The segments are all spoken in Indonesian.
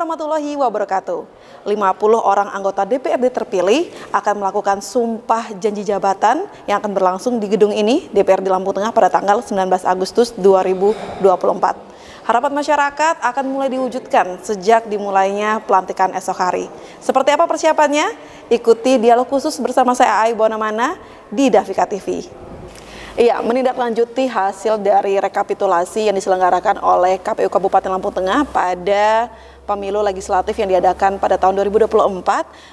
warahmatullahi wabarakatuh. 50 orang anggota DPRD terpilih akan melakukan sumpah janji jabatan yang akan berlangsung di gedung ini, DPRD Lampung Tengah pada tanggal 19 Agustus 2024. Harapan masyarakat akan mulai diwujudkan sejak dimulainya pelantikan esok hari. Seperti apa persiapannya? Ikuti dialog khusus bersama saya Ai Bonamana di Davika TV. Iya, menindaklanjuti hasil dari rekapitulasi yang diselenggarakan oleh KPU Kabupaten Lampung Tengah pada pemilu legislatif yang diadakan pada tahun 2024.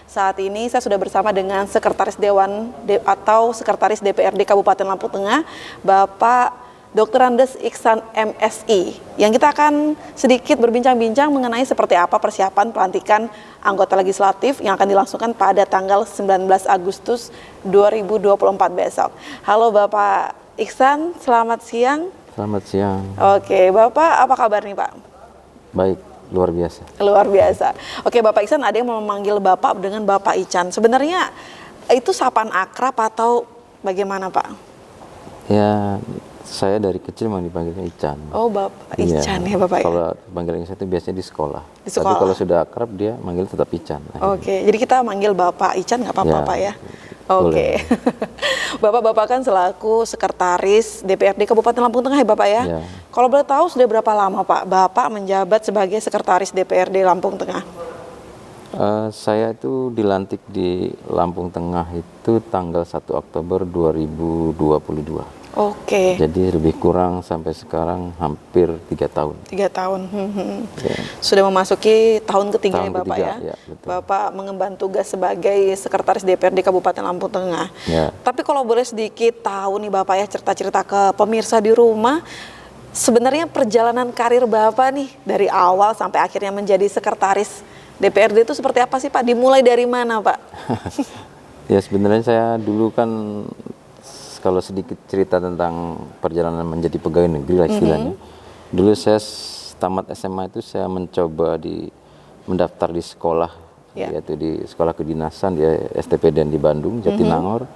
Saat ini saya sudah bersama dengan Sekretaris Dewan atau Sekretaris DPRD Kabupaten Lampung Tengah, Bapak Dr. Andes Iksan MSI, yang kita akan sedikit berbincang-bincang mengenai seperti apa persiapan pelantikan anggota legislatif yang akan dilangsungkan pada tanggal 19 Agustus 2024 besok. Halo Bapak Iksan, selamat siang. Selamat siang. Oke, Bapak apa kabar nih Pak? Baik, luar biasa. Luar biasa. Oke, Bapak Iksan, ada yang mau memanggil Bapak dengan Bapak Ican. Sebenarnya itu sapaan akrab atau bagaimana Pak? Ya, saya dari kecil memang dipanggil Ican. Oh, Bapak Ican ya Bapak ya? Kalau panggilan saya itu biasanya di sekolah. Di sekolah. Tapi kalau sudah akrab dia manggil tetap Ican. Oke, jadi kita manggil Bapak Ican nggak apa-apa Pak ya? Oke. Bapak-bapak kan selaku Sekretaris DPRD Kabupaten Lampung Tengah ya Bapak ya? Ya. Kalau boleh tahu sudah berapa lama Pak Bapak menjabat sebagai Sekretaris DPRD Lampung Tengah? Saya itu dilantik di Lampung Tengah itu tanggal 1 Oktober 2022. Oke. Jadi lebih kurang sampai sekarang hampir 3 tahun. 3 tahun. Ya. Sudah memasuki tahun ketiga Tahun ya Bapak ketiga, ya? ya, betul. Bapak mengemban tugas sebagai Sekretaris DPRD Kabupaten Lampung Tengah. Ya. Tapi kalau boleh sedikit tahu nih Bapak ya, cerita-cerita ke pemirsa di rumah, sebenarnya perjalanan karir Bapak nih dari awal sampai akhirnya menjadi Sekretaris DPRD itu seperti apa sih Pak? Dimulai dari mana Pak? Ya sebenarnya saya dulu kan, kalau sedikit cerita tentang perjalanan menjadi pegawai negeri lah istilahnya. Dulu saya tamat SMA itu saya mencoba mendaftar di sekolah, yaitu di sekolah kedinasan di STPDN di Bandung, Jatinangor,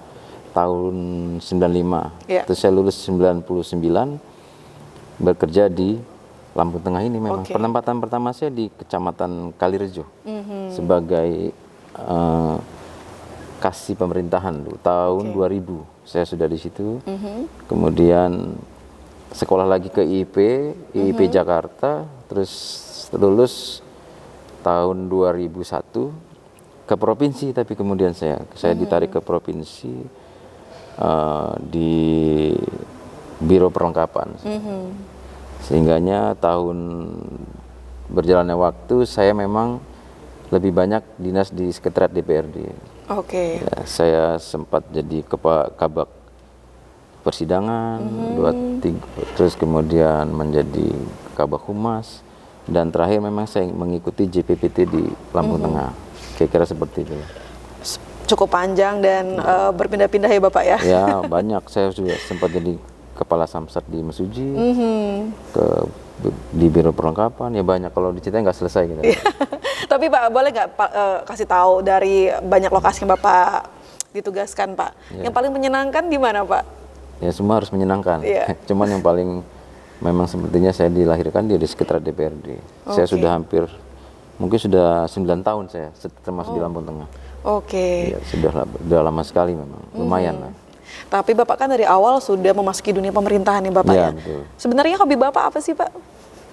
tahun 95. Terus saya lulus 99, bekerja di Lampung Tengah ini memang. Penempatan pertama saya di Kecamatan Kalirejo sebagai kasih pemerintahan dulu, tahun 2000 saya sudah di situ. Kemudian sekolah lagi ke IIP Jakarta, terus lulus tahun 2001 ke provinsi, tapi kemudian saya ditarik ke provinsi di Biro Perlengkapan. Sehingganya tahun berjalannya waktu saya memang lebih banyak dinas di Sekretariat DPRD. Oke. Ya, saya sempat jadi kabak persidangan, 2-3, terus kemudian menjadi kabak humas, dan terakhir memang saya mengikuti JPPT di Lampung Tengah. Kira-kira seperti itu. Cukup panjang dan berpindah-pindah ya Bapak ya? Ya banyak, saya juga sempat jadi kepala Samsat di Mesuji, di Biro Perlengkapan, ya banyak, kalau diceritain nggak selesai gitu. Tapi Pak, boleh nggak kasih tahu dari banyak lokasi yang Bapak ditugaskan Pak, yang paling menyenangkan di mana Pak? Ya semua harus menyenangkan, cuman yang paling memang sepertinya saya dilahirkan di sekitar DPRD. Saya sudah mungkin sudah 9 tahun saya termasuk di Lampung Tengah. Ya, sudah lama sekali memang, lumayan lah. Tapi Bapak kan dari awal sudah memasuki dunia pemerintahan nih Bapak ya? Betul. Sebenarnya hobi Bapak apa sih Pak?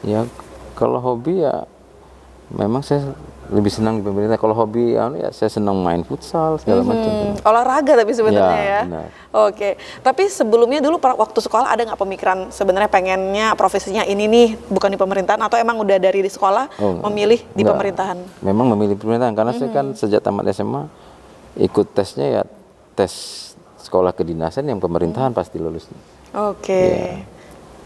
Ya kalau hobi ya memang saya lebih senang di pemerintah. Kalau hobi ya saya senang main futsal segala macam. Olahraga tapi sebenarnya ya. Benar. Oke. Tapi sebelumnya dulu waktu sekolah ada nggak pemikiran sebenarnya pengennya profesinya ini nih bukan di pemerintahan, atau emang udah dari di sekolah memilih di pemerintahan? Memang memilih pemerintahan karena saya kan sejak tamat SMA ikut tesnya ya tes sekolah kedinasan yang pemerintahan pasti lulus.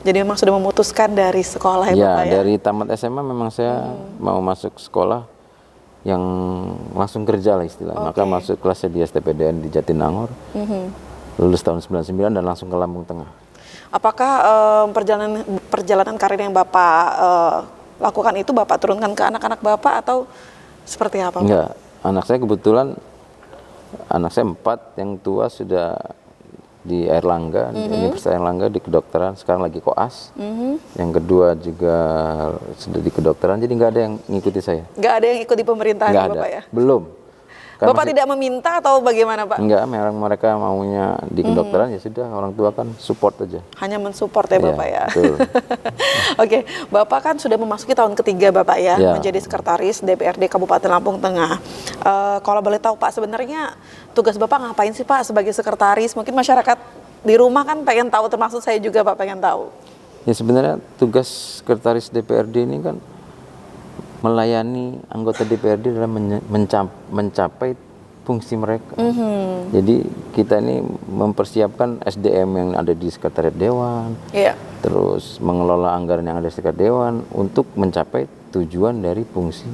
Jadi memang sudah memutuskan dari sekolah ya Bapak ya? Dari tamat SMA memang saya mau masuk sekolah yang langsung kerja lah istilahnya. Maka masuk kelasnya di STPDN di Jatinangor, lulus tahun 99 dan langsung ke Lampung Tengah. Apakah perjalanan karir yang Bapak lakukan itu Bapak turunkan ke anak-anak Bapak atau seperti apa Pak? Enggak, anak saya kebetulan, anak saya 4, yang tua sudah di Airlangga, di Universitas Airlangga di kedokteran, sekarang lagi koas. Yang kedua juga sudah di kedokteran, jadi nggak ada yang ngikuti saya. Nggak ada yang ikut di pemerintahan Nggak ya, ada, Bapak ya? belum. Kan Bapak tidak meminta atau bagaimana, Pak? enggak, mereka maunya di kedokteran ya sudah, orang tua kan support aja. Hanya mensupport ya, Bapak ya? Betul. Oke, Bapak kan sudah memasuki tahun ketiga Bapak ya, Ya. menjadi sekretaris DPRD Kabupaten Lampung Tengah. Kalau boleh tahu Pak, sebenarnya tugas Bapak ngapain sih Pak sebagai sekretaris? Mungkin masyarakat di rumah kan pengen tahu, termasuk saya juga Pak pengen tahu. Ya sebenarnya tugas sekretaris DPRD ini kan melayani anggota DPRD dalam mencapai fungsi mereka. Jadi kita ini mempersiapkan SDM yang ada di sekretariat dewan, Iya. terus mengelola anggaran yang ada di sekretariat dewan untuk mencapai tujuan dari fungsi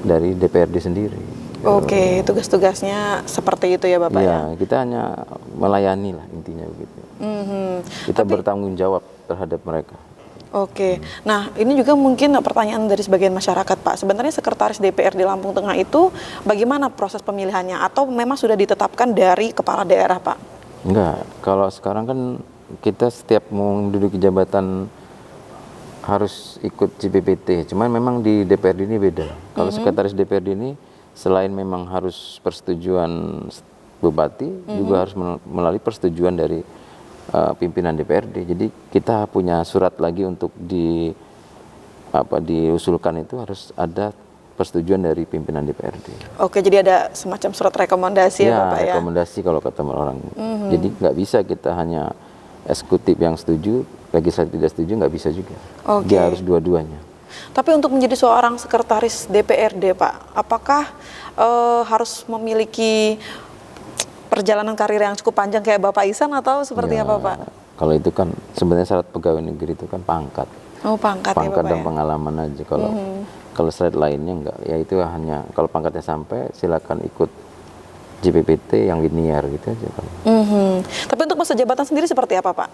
dari DPRD sendiri. Oke, tugas-tugasnya seperti itu ya Bapak ya? Ya, kita hanya melayani lah intinya begitu. Kita bertanggung jawab terhadap mereka. Oke, nah ini juga mungkin pertanyaan dari sebagian masyarakat Pak. Sebenarnya sekretaris DPRD Lampung Tengah itu bagaimana proses pemilihannya? Atau memang sudah ditetapkan dari kepala daerah Pak? Enggak, kalau sekarang kan kita setiap mau menduduki jabatan harus ikut JPPT. Cuman memang di DPRD ini beda. Kalau sekretaris DPRD ini selain memang harus persetujuan bupati, juga harus melalui persetujuan dari pimpinan DPRD. Jadi kita punya surat lagi untuk diusulkan itu harus ada persetujuan dari pimpinan DPRD. Oke, jadi ada semacam surat rekomendasi ya Bapak ya? Rekomendasi kalau kata orang. Jadi nggak bisa kita hanya eksekutif yang setuju, legislatif tidak setuju, nggak bisa juga. Oke. Dia harus dua-duanya. Tapi untuk menjadi seorang sekretaris DPRD Pak, apakah harus memiliki perjalanan karir yang cukup panjang kayak Bapak Ihsan atau seperti Ya, apa Pak? Kalau itu kan sebenarnya syarat pegawai negeri itu kan pangkat. Oh pangkat ya Bapak Dan ya? pengalaman aja. Kalau syarat lainnya enggak, ya itu hanya kalau pangkatnya sampai silakan ikut JPPT yang linear gitu aja. Tapi untuk masa jabatan sendiri seperti apa Pak?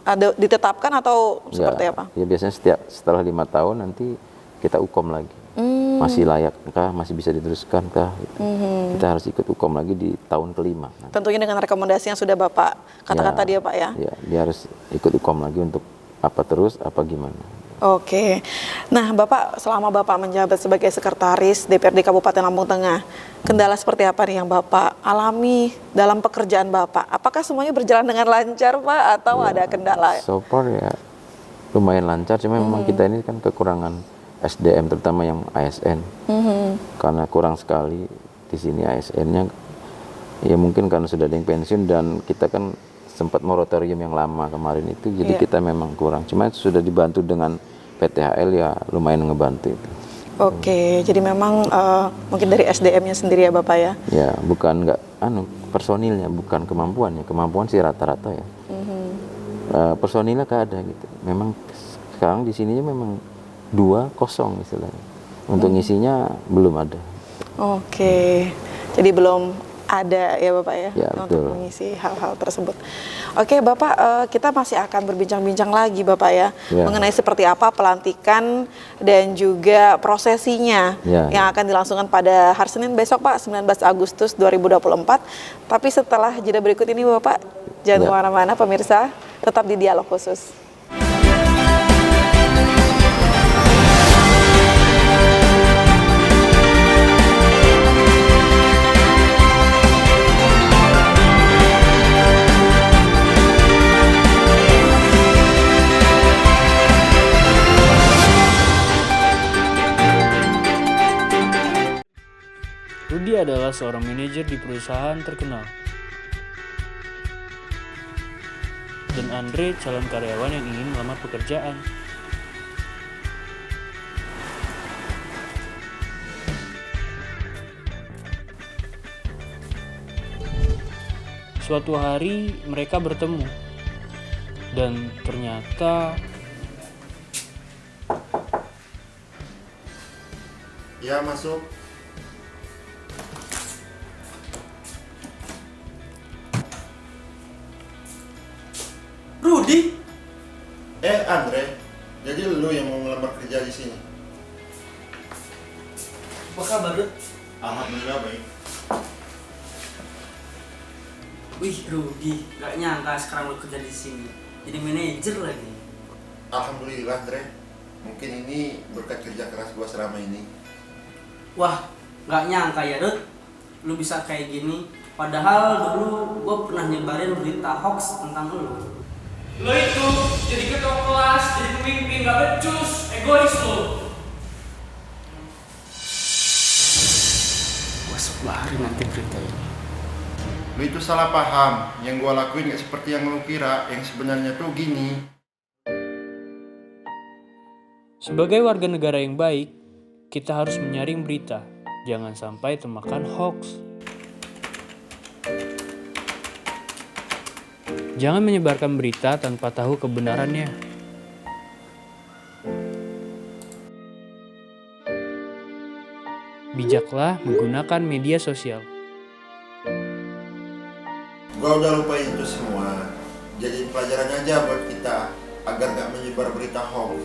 Ada ditetapkan atau seperti apa? Ya biasanya setelah 5 tahun nanti kita ukom lagi. Masih layakkah, masih bisa diteruskan kah? Gitu. Kita harus ikut ukom lagi di tahun kelima. Tentunya dengan rekomendasi yang sudah Bapak katakan tadi ya Pak ya? Ya, dia harus ikut ukom lagi untuk apa terus, apa gimana. Oke, nah Bapak selama Bapak menjabat sebagai sekretaris DPRD Kabupaten Lampung Tengah, kendala seperti apa nih yang Bapak alami dalam pekerjaan Bapak? Apakah semuanya berjalan dengan lancar Pak atau ada kendala? So far ya lumayan lancar, cuma memang kita ini kan kekurangan SDM terutama yang ASN, karena kurang sekali di sini ASN-nya. Ya mungkin karena sudah ada yang pensiun dan kita kan sempat moratorium yang lama kemarin itu, jadi kita memang kurang. Cuma sudah dibantu dengan PTHL ya lumayan ngebantu itu. Oke, jadi memang mungkin dari SDM-nya sendiri ya Bapak ya? Ya bukan nggak personilnya, bukan kemampuannya. Kemampuan sih rata-rata ya. Personilnya nggak ada gitu. Memang sekarang di sininya memang 2 kosong istilahnya. Untuk ngisinya belum ada. Oke, jadi belum ada ya Bapak ya, Ya, untuk betul. mengisi hal-hal tersebut. Oke Bapak, kita masih akan berbincang-bincang lagi Bapak ya, mengenai seperti apa pelantikan dan juga prosesinya yang akan dilangsungkan pada hari Senin besok Pak, 19 Agustus 2024. Tapi setelah jeda berikut ini Bapak, jangan kemana-mana pemirsa, tetap di Dialog Khusus. Rudi adalah seorang manajer di perusahaan terkenal. Dan Andre calon karyawan yang ingin melamar pekerjaan. Suatu hari mereka bertemu. Dan ternyata Ya, masuk. Rudi? Andre, jadi lu yang mau ngelamar kerja di sini? Apa kabar, Dut? Alhamdulillah baik. Wih rugi, gak nyangka sekarang lo kerja di sini. Jadi manajer lagi. Alhamdulillah Andre, mungkin ini berkat kerja keras gua selama ini. Wah, gak nyangka ya Dut, lu bisa kayak gini. Padahal dulu gue pernah nyebarin berita hoax tentang lu. Lo itu jadi ketua kelas, jadi pemimpin gak becus, egois lo. Gue sebarin nanti berita ini. Lu itu salah paham, yang gua lakuin gak seperti yang lu kira, yang sebenarnya tuh gini. Sebagai warga negara yang baik, kita harus menyaring berita. Jangan sampai termakan hoax. Jangan menyebarkan berita tanpa tahu kebenarannya. Bijaklah menggunakan media sosial. Gua udah lupain itu semua. Jadi pelajaran aja buat kita agar gak menyebar berita hoax.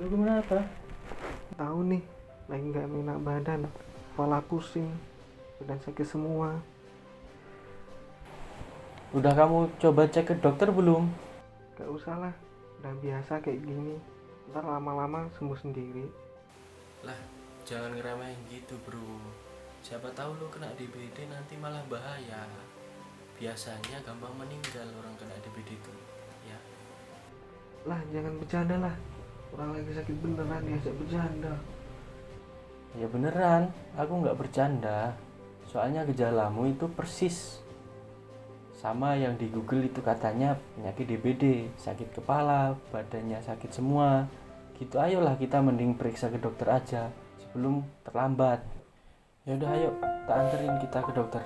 Lu kenapa? Tahu nih, lagi nggak enak badan, kepala pusing, badan sakit semua. Udah kamu coba cek ke dokter belum? Gak usah lah, udah biasa kayak gini. Ntar lama-lama sembuh sendiri. Lah, jangan ngeremehin gitu bro. Siapa tahu lu kena DBD nanti malah bahaya. Biasanya gampang meninggal orang kena DBD itu. Ya. Lah, jangan bercanda lah. Orang lagi sakit beneran diajak bercanda. Ya beneran, aku nggak bercanda. Soalnya gejalamu itu persis sama yang di Google itu, katanya penyakit DBD, sakit kepala, badannya sakit semua. Gitu, ayolah kita mending periksa ke dokter aja sebelum terlambat. Ya udah ayo, tak anterin kita ke dokter.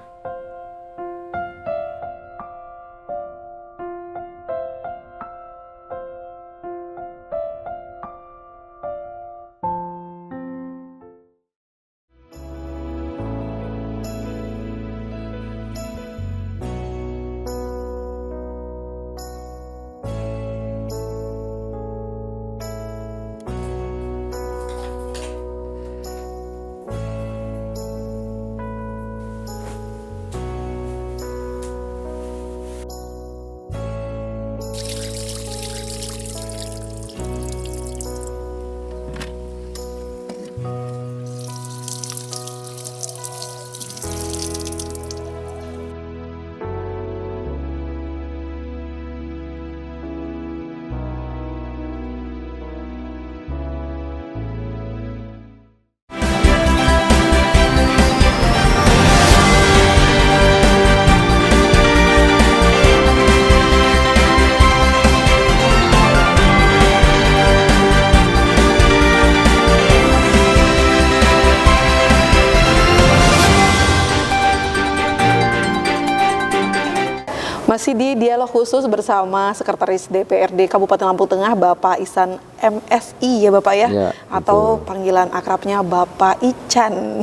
Masih di dialog khusus bersama Sekretaris DPRD Kabupaten Lampung Tengah, Bapak Ihsan MSI ya Bapak ya, Ya, atau betul. panggilan akrabnya Bapak Ican.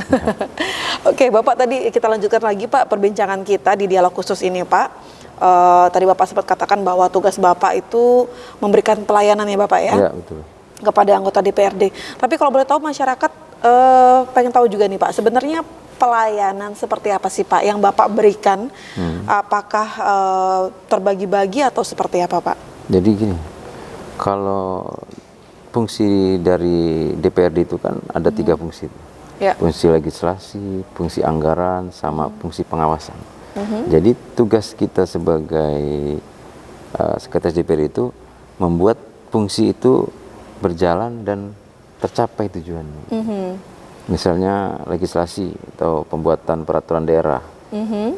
Oke Bapak, tadi kita lanjutkan lagi Pak perbincangan kita di dialog khusus ini Pak. Tadi Bapak sempat katakan bahwa tugas Bapak itu memberikan pelayanan ya Bapak ya, Ya, betul. kepada anggota DPRD. Tapi kalau boleh tahu masyarakat pengen tahu juga nih Pak, sebenarnya pelayanan seperti apa sih Pak yang Bapak berikan? Apakah terbagi-bagi atau seperti apa Pak? Jadi gini, kalau fungsi dari DPRD itu kan ada 3 fungsi. Ya. Fungsi legislasi, fungsi anggaran, sama fungsi pengawasan. Jadi tugas kita sebagai Sekretaris DPRD itu membuat fungsi itu berjalan dan tercapai tujuannya. Misalnya legislasi atau pembuatan peraturan daerah.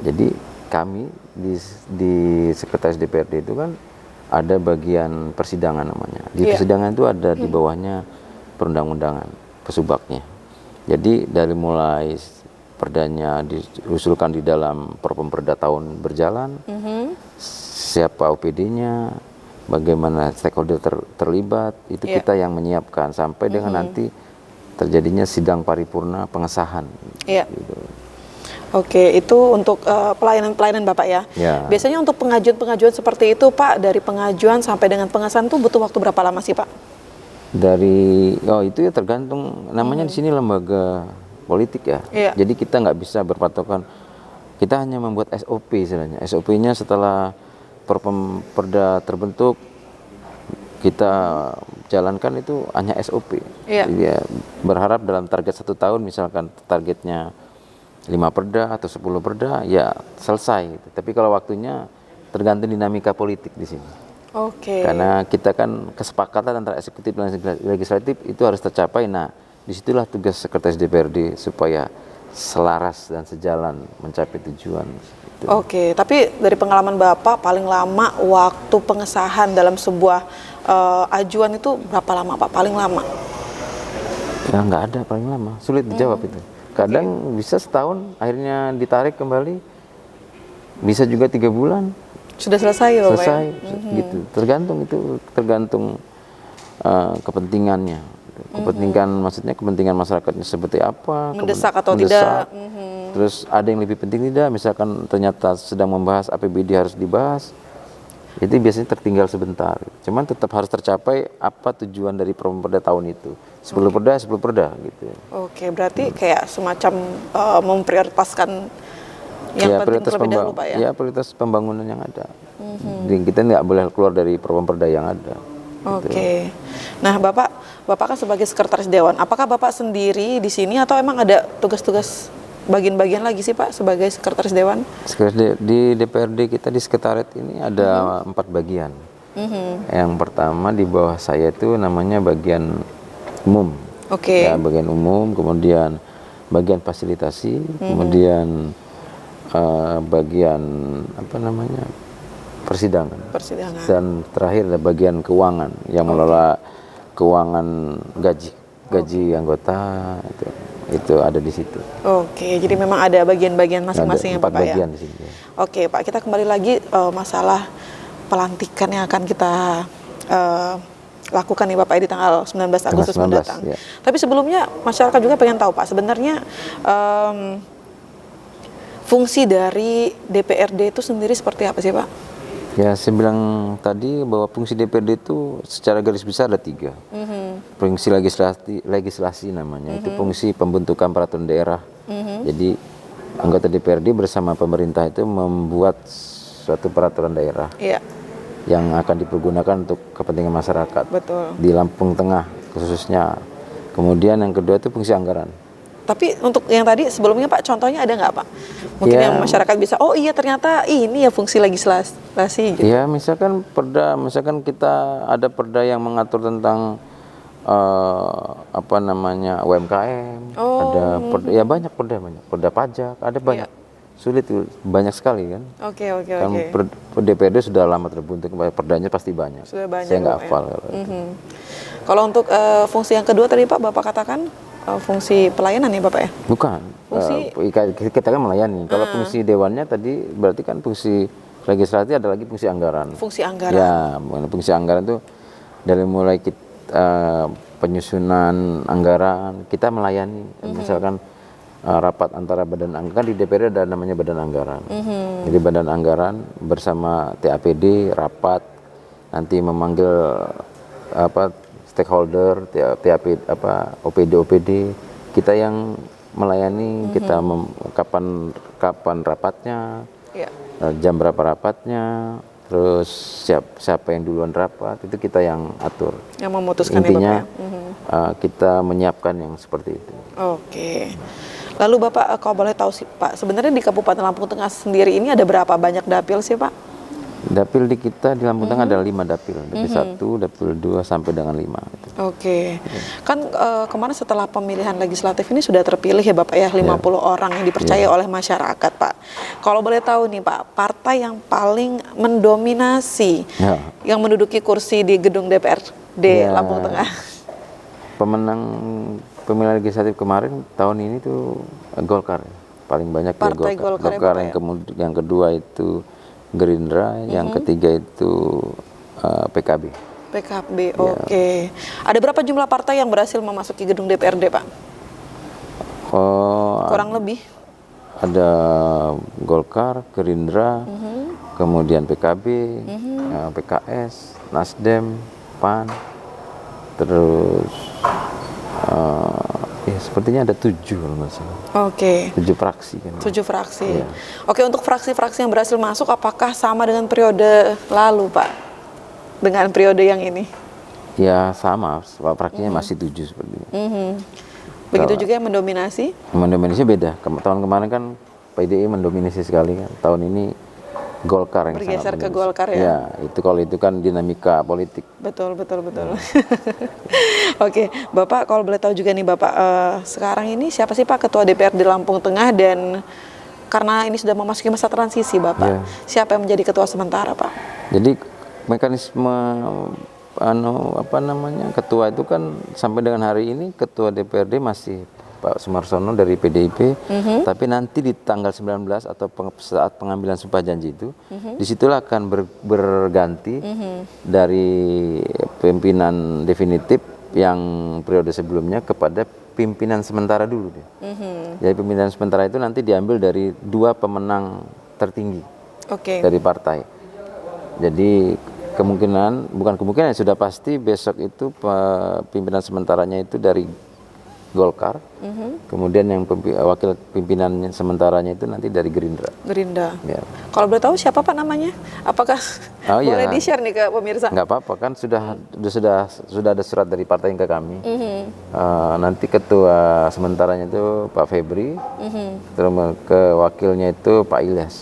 Jadi kami di Sekretaris DPRD itu kan ada bagian persidangan namanya. Di persidangan itu ada di bawahnya perundang-undangan, pesubaknya. Jadi dari mulai perdanya diusulkan di dalam Perpemperda tahun berjalan, siapa OPD-nya, bagaimana stakeholder terlibat, itu Iya. kita yang menyiapkan sampai dengan nanti terjadinya sidang paripurna pengesahan. Iya. Gitu. Oke, itu untuk pelayanan-pelayanan Bapak ya. Ya. Biasanya untuk pengajuan-pengajuan seperti itu Pak, dari pengajuan sampai dengan pengesahan tuh butuh waktu berapa lama sih Pak? Itu ya tergantung, namanya di sini lembaga politik ya. Iya. Jadi kita nggak bisa berpatokan, kita hanya membuat SOP istilahnya. SOP-nya setelah Perda terbentuk, kita jalankan itu hanya SOP. Iya. Jadi ya, berharap dalam target 1 tahun, misalkan targetnya 5 perda atau 10 perda, ya selesai. Gitu. Tapi kalau waktunya tergantung dinamika politik di sini. Oke. Karena kita kan kesepakatan antara eksekutif dan legislatif itu harus tercapai. Nah, disitulah tugas sekretaris DPRD supaya selaras dan sejalan mencapai tujuan. Gitu. Oke, tapi dari pengalaman Bapak paling lama waktu pengesahan dalam sebuah ajuan itu berapa lama Pak? Paling lama? Ya nggak ada paling lama, sulit dijawab itu. Kadang bisa setahun, akhirnya ditarik kembali, bisa juga 3 bulan. Sudah selesai ya Bapak? Selesai, Ya? gitu. Tergantung kepentingannya. Maksudnya kepentingan masyarakatnya seperti apa, Mendesak atau tidak? Terus ada yang lebih penting tidak, misalkan ternyata sedang membahas APBD harus dibahas, itu biasanya tertinggal sebentar. Cuman tetap harus tercapai apa tujuan dari Perda tahun itu. 10 perda gitu. Oke, berarti kayak semacam memprioritaskan yang penting terlebih dahulu Pak ya? Ya, prioritas pembangunan yang ada. Jadi kita nggak boleh keluar dari perda yang ada. Oke. Nah, Bapak kan sebagai sekretaris dewan, apakah Bapak sendiri di sini atau emang ada tugas-tugas bagian-bagian lagi sih Pak sebagai sekretaris dewan? Di DPRD kita di sekretariat ini ada 4 bagian. Yang pertama di bawah saya itu namanya bagian umum. Oke. Ya, bagian umum, kemudian bagian fasilitasi, kemudian bagian persidangan. Dan terakhir ada bagian keuangan yang mengelola keuangan gaji anggota itu ada di situ. Oke, jadi memang ada bagian-bagian masing-masing ya Ada 4 Bapak ya? bagian di sini. Oke Pak, kita kembali lagi masalah pelantikan yang akan kita lakukan nih Bapak di tanggal 19 Agustus 19, mendatang. ya. Tapi sebelumnya masyarakat juga pengen tahu Pak, sebenarnya fungsi dari DPRD itu sendiri seperti apa sih Pak? Ya, saya bilang tadi bahwa fungsi DPRD itu secara garis besar ada 3. Fungsi legislasi namanya, itu fungsi pembentukan peraturan daerah. Jadi anggota DPRD bersama pemerintah itu membuat suatu peraturan daerah Iya, yang akan dipergunakan untuk kepentingan masyarakat. betul. Di Lampung Tengah khususnya. Kemudian yang kedua itu fungsi anggaran. Tapi untuk yang tadi sebelumnya Pak, contohnya ada nggak Pak? Mungkin Ya. yang masyarakat bisa, oh iya ternyata ini ya fungsi legislasi gitu. Ya, misalkan kita ada perda yang mengatur tentang UMKM, ada perda, ya banyak perda pajak, ada banyak. Sulit, banyak sekali kan. Oke. Kan DPRD sudah lama terbentuk, perdanya pasti banyak. Sudah banyak, Saya nggak Bapak, ya. hafal kalau itu. Kalau untuk fungsi yang kedua tadi Bapak katakan fungsi pelayanan ya Bapak ya? Bukan. Fungsi- Kita kan melayani. Kalau fungsi dewannya tadi berarti kan fungsi legislasi, ada lagi fungsi anggaran. Fungsi anggaran. Ya, fungsi anggaran itu dari mulai penyusunan anggaran kita melayani. Misalkan rapat antara badan anggaran, di DPR ada namanya badan anggaran. Jadi badan anggaran bersama TAPD rapat, nanti memanggil stakeholder, OPD, kita yang melayani, kita kapan rapatnya, Iya. jam berapa rapatnya, terus siapa yang duluan rapat, itu kita yang atur. Yang memutuskan Intinya ya Bapak ya? kita menyiapkan yang seperti itu. Oke. Lalu Bapak kalau boleh tahu sih Pak, sebenarnya di Kabupaten Lampung Tengah sendiri ini ada berapa banyak dapil sih Pak? Dapil di kita di Lampung Tengah ada 5 dapil, dapil 1, dapil 2 sampai dengan 5. Gitu. Oke. Kan kemarin setelah pemilihan legislatif ini sudah terpilih ya Bapak ya 50 orang yang dipercaya oleh masyarakat Pak. Kalau boleh tahu nih Pak, partai yang paling mendominasi yang menduduki kursi di gedung DPRD Lampung Tengah. Pemenang pemilihan legislatif kemarin tahun ini tuh Golkar, paling banyak Partai Golkar ya, Pak, yang kedua itu Gerindra, yang ketiga itu PKB. PKB, oke. Ada berapa jumlah partai yang berhasil memasuki gedung DPRD, Pak? Kurang lebih. Ada Golkar, Gerindra, kemudian PKB, PKS, Nasdem, PAN, terus ya sepertinya ada 7 kalau nggak salah. Oke. 7 fraksi kan. 7 fraksi. Iya. Oke, untuk fraksi-fraksi yang berhasil masuk, apakah sama dengan periode lalu, Pak? Dengan periode yang ini? Ya sama, fraksinya masih 7 sepertinya. Begitu juga yang mendominasi? Mendominasi beda. Tahun kemarin kan PDI mendominasi sekali kan. Tahun ini Golkar yang Bergeser sangat ke mendominasi. Golkar ya? Ya, itu kalau itu kan dinamika politik. Betul. Oke, Bapak kalau boleh tahu juga nih Bapak, sekarang ini siapa sih Pak Ketua DPRD Lampung Tengah, dan karena ini sudah memasuki masa transisi Bapak, Ya. siapa yang menjadi ketua sementara Pak? Jadi mekanisme ketua itu kan sampai dengan hari ini ketua DPRD masih Pak Sumarsono dari PDIP, tapi nanti di tanggal 19 atau saat pengambilan sumpah janji itu, disitulah akan berganti dari pimpinan definitif yang periode sebelumnya kepada pimpinan sementara dulu. Jadi pimpinan sementara itu nanti diambil dari 2 pemenang tertinggi dari partai. Jadi bukan kemungkinan, sudah pasti besok itu pimpinan sementaranya itu dari Golkar, kemudian yang wakil pimpinan sementaranya itu nanti dari Gerindra. Ya. Kalau boleh tahu siapa Pak namanya? Apakah boleh di-share nih ke pemirsa? Nggak apa-apa, kan sudah ada surat dari partai yang ke kami. Nanti ketua sementaranya itu Pak Febri, terus ke wakilnya itu Pak Ilyas.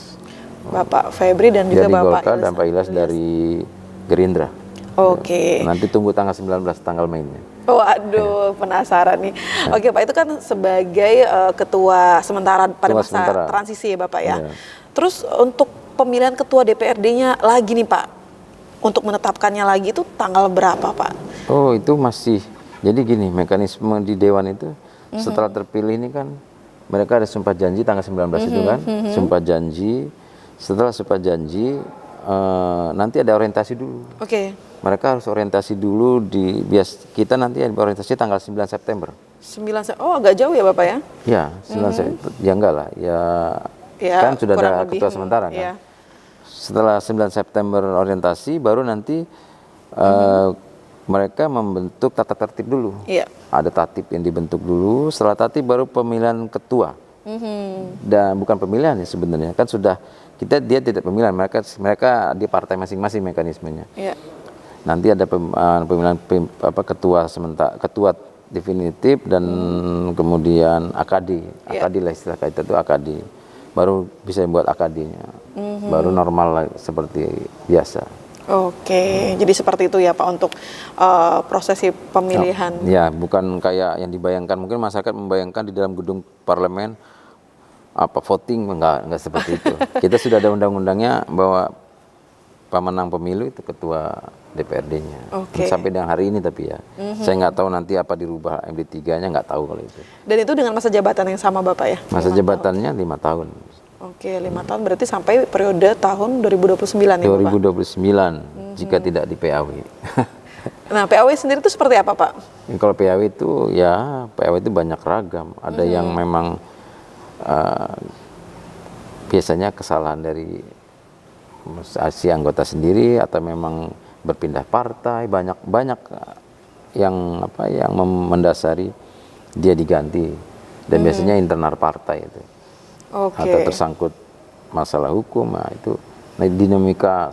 Bapak Febri dan juga dari Bapak Golkar dan Pak Ilyas dari Gerindra. Oke. Nanti tunggu tanggal 19, tanggal mainnya. Waduh, penasaran nih. Oke Pak, itu kan sebagai ketua sementara pada masa transisi ya Bapak ya. Terus untuk pemilihan ketua DPRD-nya lagi nih Pak, untuk menetapkannya lagi itu tanggal berapa Pak? Oh, itu masih, jadi gini, mekanisme di Dewan itu setelah terpilih ini kan mereka ada sumpah janji tanggal 19 itu kan, sumpah janji. Setelah sumpah janji nanti ada orientasi dulu. Mereka harus orientasi dulu kita nanti orientasi tanggal 9 September. Oh, agak jauh ya Bapak ya? Ya, 9 September. Ya enggak lah, ya kan sudah ada ketua sementara kan. Ya. Setelah 9 September orientasi, baru nanti mereka membentuk tata tertib dulu. Ada tatip yang dibentuk dulu, setelah tatip baru pemilihan ketua. Dan bukan pemilihan ya sebenarnya, kan sudah dia tidak pemilihan, mereka di partai masing-masing mekanismenya. Nanti ada pemilihan ketua definitif dan kemudian AKD lah istilah kita itu AKD, baru bisa buat AKD-nya, baru normal seperti biasa. Jadi seperti itu ya Pak untuk prosesi pemilihan. Ya, bukan kayak yang dibayangkan, mungkin masyarakat membayangkan di dalam gedung parlemen voting, enggak seperti itu. Kita sudah ada undang-undangnya bahwa pemenang pemilu itu ketua DPRD-nya. Sampai dengan hari ini tapi ya. Saya nggak tahu nanti apa dirubah MD3-nya, nggak tahu kalau itu. Dan itu dengan masa jabatan yang sama Bapak ya? Masa jabatannya 5 tahun. 5 tahun berarti sampai periode tahun 2029 ya Bapak? 2029 jika tidak di PAW. Nah, PAW sendiri itu seperti apa Pak? Kalau PAW itu banyak ragam. Ada yang memang biasanya kesalahan dari si anggota sendiri atau memang berpindah partai, banyak yang mendasari dia diganti, dan biasanya internal partai itu. Atau tersangkut masalah hukum, itu dinamika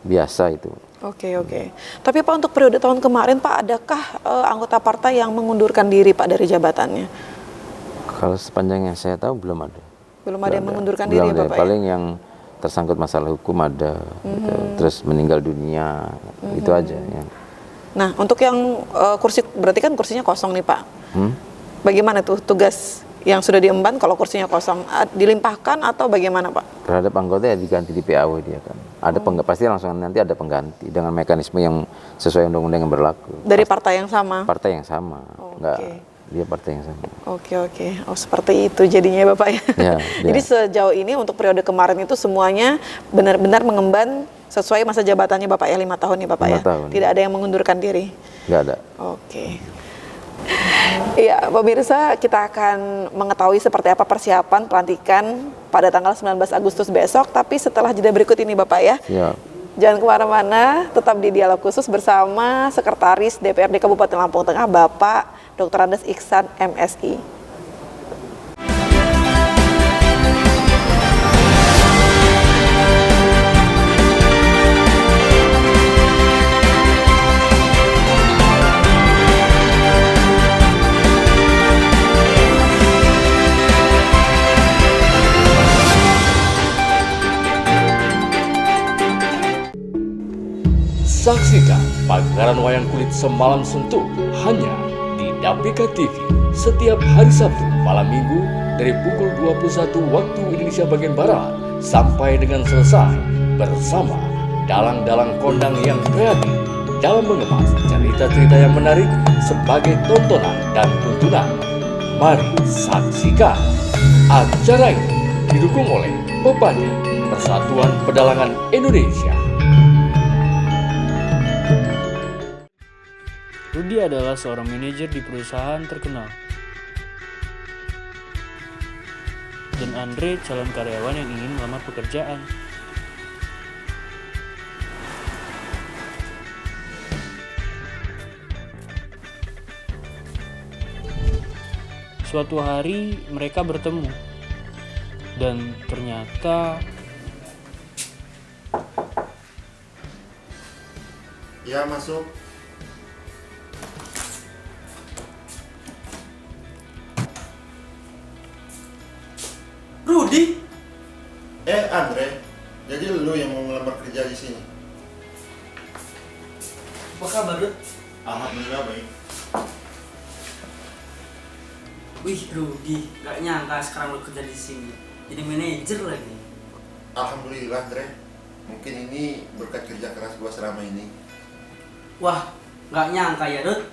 biasa itu. Tapi Pak untuk periode tahun kemarin Pak, adakah anggota partai yang mengundurkan diri Pak dari jabatannya? Kalau sepanjang yang saya tahu belum ada. Belum ada yang mengundurkan diri ya Bapak? Paling yang tersangkut masalah hukum ada, gitu. Terus meninggal dunia, itu aja. Ya. Nah, untuk yang kursi, berarti kan kursinya kosong nih Pak. Bagaimana tuh tugas yang sudah diemban kalau kursinya kosong? Dilimpahkan atau bagaimana Pak? Terhadap anggota ya diganti di PAW dia kan. Ada pasti langsung nanti ada pengganti dengan mekanisme yang sesuai undang-undang yang berlaku. Dari partai yang sama? Partai yang sama. Dia partai yang sama. Oh, seperti itu jadinya Bapak ya. Jadi sejauh ini untuk periode kemarin itu semuanya benar-benar mengemban Sesuai masa jabatannya Bapak ya, 5 tahun ya Bapak 5 ya? tahun. Tidak ada yang mengundurkan diri? Nggak ada. Oke. Iya, pemirsa, kita akan mengetahui seperti apa persiapan pelantikan pada tanggal 19 Agustus besok, tapi setelah jeda berikut ini Bapak ya. Siap. Jangan kemana-mana, tetap di Dialog Khusus bersama Sekretaris DPRD Kabupaten Lampung Tengah, Bapak Dr. Andes Iksan, MSI. Saksikan pagelaran wayang kulit semalam suntuk hanya di Dapika TV setiap hari Sabtu malam Minggu dari pukul 21 waktu Indonesia bagian Barat sampai dengan selesai bersama dalang-dalang kondang yang kreatif dalam mengemas cerita-cerita yang menarik sebagai tontonan dan tuntunan. Mari saksikan acara ini didukung oleh Pepadi Persatuan Pedalangan Indonesia. Rudi adalah seorang manajer di perusahaan terkenal. Dan Andre calon karyawan yang ingin melamar pekerjaan. Suatu hari mereka bertemu. Dan ternyata Ya, masuk. Rudi, Andre, jadi lu yang mau ngelamar kerja di sini? apa kabar, Rud? Alhamdulillah baik. Wih, Rudi, gak nyangka sekarang lu kerja di sini. Jadi manajer lagi. Alhamdulillah, Andre. Mungkin ini berkat kerja keras gua selama ini. Wah, gak nyangka ya, Rud.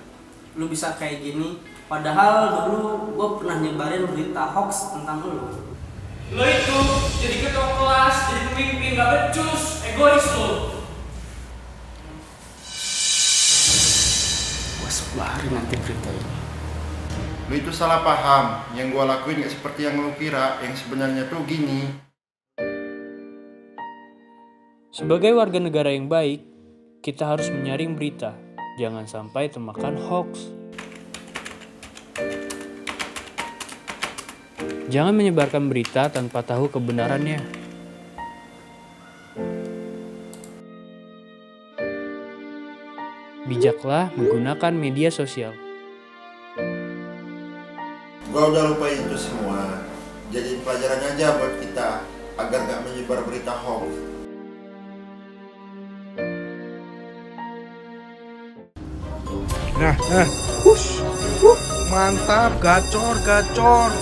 Lu bisa kayak gini. Padahal dulu gua pernah nyebarin berita hoax tentang lu. Lo itu jadi ketua kelas, jadi pemimpin gak becus, egois lo. Gua sebarin nanti berita ini. Lu itu salah paham. Yang gua lakuin gak seperti yang lu kira. Yang sebenarnya tuh gini. sebagai warga negara yang baik, kita harus menyaring berita. Jangan sampai termakan hoax. Jangan menyebarkan berita tanpa tahu kebenarannya. Bijaklah menggunakan media sosial. Gua udah lupain itu semua. Jadi pelajaran aja buat kita agar gak menyebar berita hoax. Nah, mantap, gacor, gacor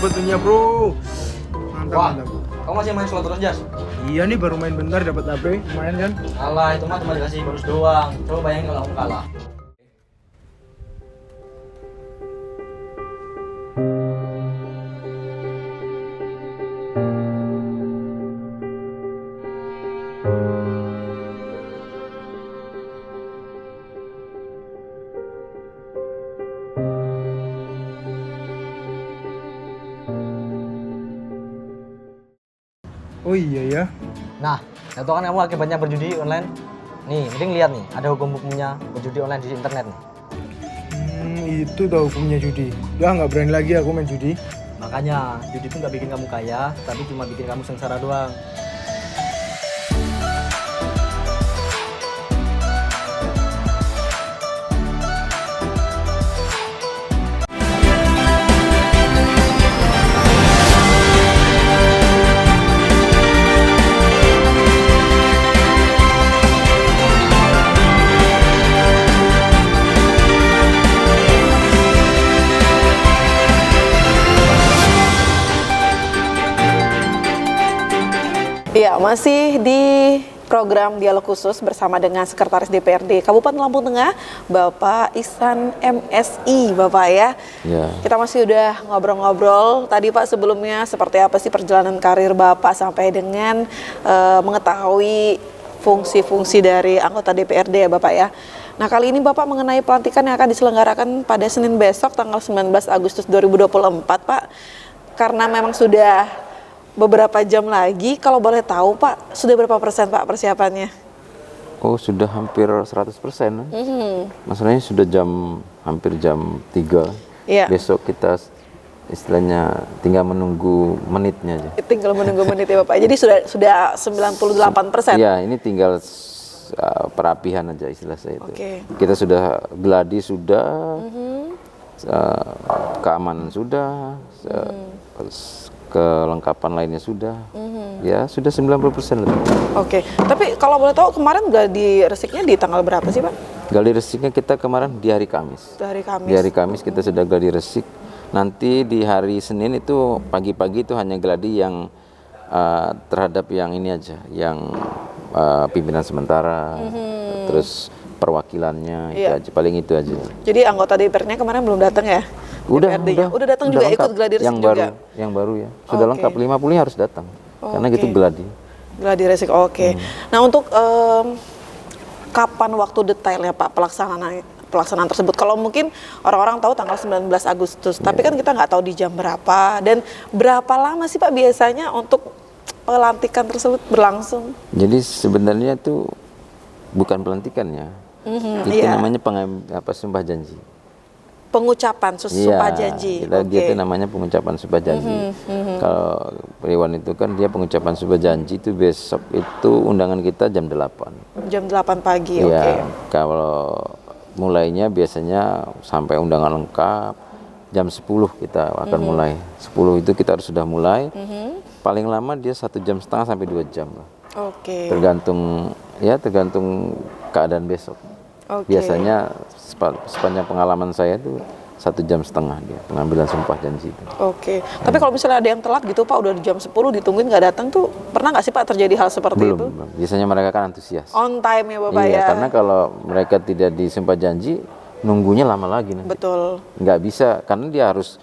betulnya bro. Mantap. Kamu masih main slot terus, Jas? Iya nih, baru main bentar dapat HP, lumayan kan? Alah, itu mah cuma dikasih bonus doang. Coba bayangin kalau kamu kalah. Oh iya ya. Nah, itu kan kamu akibatnya berjudi online. Nih, mending lihat nih, ada hukum-hukumnya berjudi online di internet nih. Itu tau hukumnya judi. Udah nggak berani lagi aku main judi. Makanya, judi itu nggak bikin kamu kaya, tapi cuma bikin kamu sengsara doang. Ya, masih di program Dialog Khusus bersama dengan Sekretaris DPRD Kabupaten Lampung Tengah, Bapak Iksan, MSI, Bapak ya. Ya. Kita masih udah ngobrol-ngobrol tadi Pak sebelumnya seperti apa sih perjalanan karir Bapak sampai dengan mengetahui fungsi-fungsi dari anggota DPRD ya Bapak ya. Nah kali ini Bapak mengenai pelantikan yang akan diselenggarakan pada Senin besok tanggal 19 Agustus 2024 Pak. Karena memang sudah beberapa jam lagi, kalau boleh tahu Pak, sudah berapa persen Pak persiapannya? Oh sudah hampir 100%. Masalahnya sudah hampir jam 3. Iya. Besok kita istilahnya tinggal menunggu menitnya aja. Tinggal menunggu menit ya Bapak. Jadi sudah 98%. Iya, ini tinggal perapihan aja istilah saya itu. Oke. Kita sudah gladi sudah, keamanan sudah, kelengkapan lainnya sudah. Ya, sudah 90% lebih. Oke. Tapi kalau boleh tahu kemarin gladi resiknya di tanggal berapa sih Pak? Gladi resiknya kita kemarin di hari Kamis. Di hari Kamis. Di hari Kamis kita sudah gladi resik. Nanti di hari Senin itu pagi-pagi itu hanya gladi yang terhadap yang ini aja, yang pimpinan sementara, terus perwakilannya itu aja, paling itu aja. Jadi anggota DPR-nya kemarin belum datang ya? Udah datang juga lengkap. ikut gladi resik yang juga? Yang baru ya, sudah lengkap, 50-nya harus datang, karena gitu gladi. Gladi resik, oke. Nah untuk kapan waktu detailnya Pak pelaksanaan tersebut? Kalau mungkin orang-orang tahu tanggal 19 Agustus, tapi kan kita nggak tahu di jam berapa dan berapa lama sih Pak biasanya untuk pelantikan tersebut berlangsung? Jadi sebenarnya itu bukan pelantikan ya, itu namanya sumpah janji. Pengucapan sumpah janji. Dia itu namanya pengucapan sumpah janji. Kalau Dewan itu kan dia pengucapan sumpah janji itu besok itu undangan kita jam 8. Jam 8 pagi, ya, kalau mulainya biasanya sampai undangan lengkap jam 10 kita akan mulai. 10 itu kita harus sudah mulai. Paling lama dia 1,5 jam sampai 2 jam lah. Tergantung keadaan besok. Biasanya sepanjang pengalaman saya itu 1,5 jam dia pengambilan sumpah janji itu. Tapi kalau misalnya ada yang telat gitu Pak, udah di jam 10 ditungguin nggak datang tuh, pernah nggak sih Pak terjadi hal seperti itu? Belum. Biasanya mereka kan antusias. On time ya Bapak ya? Karena kalau mereka tidak disumpah janji, nunggunya lama lagi nanti. Betul. Nggak bisa, karena dia harus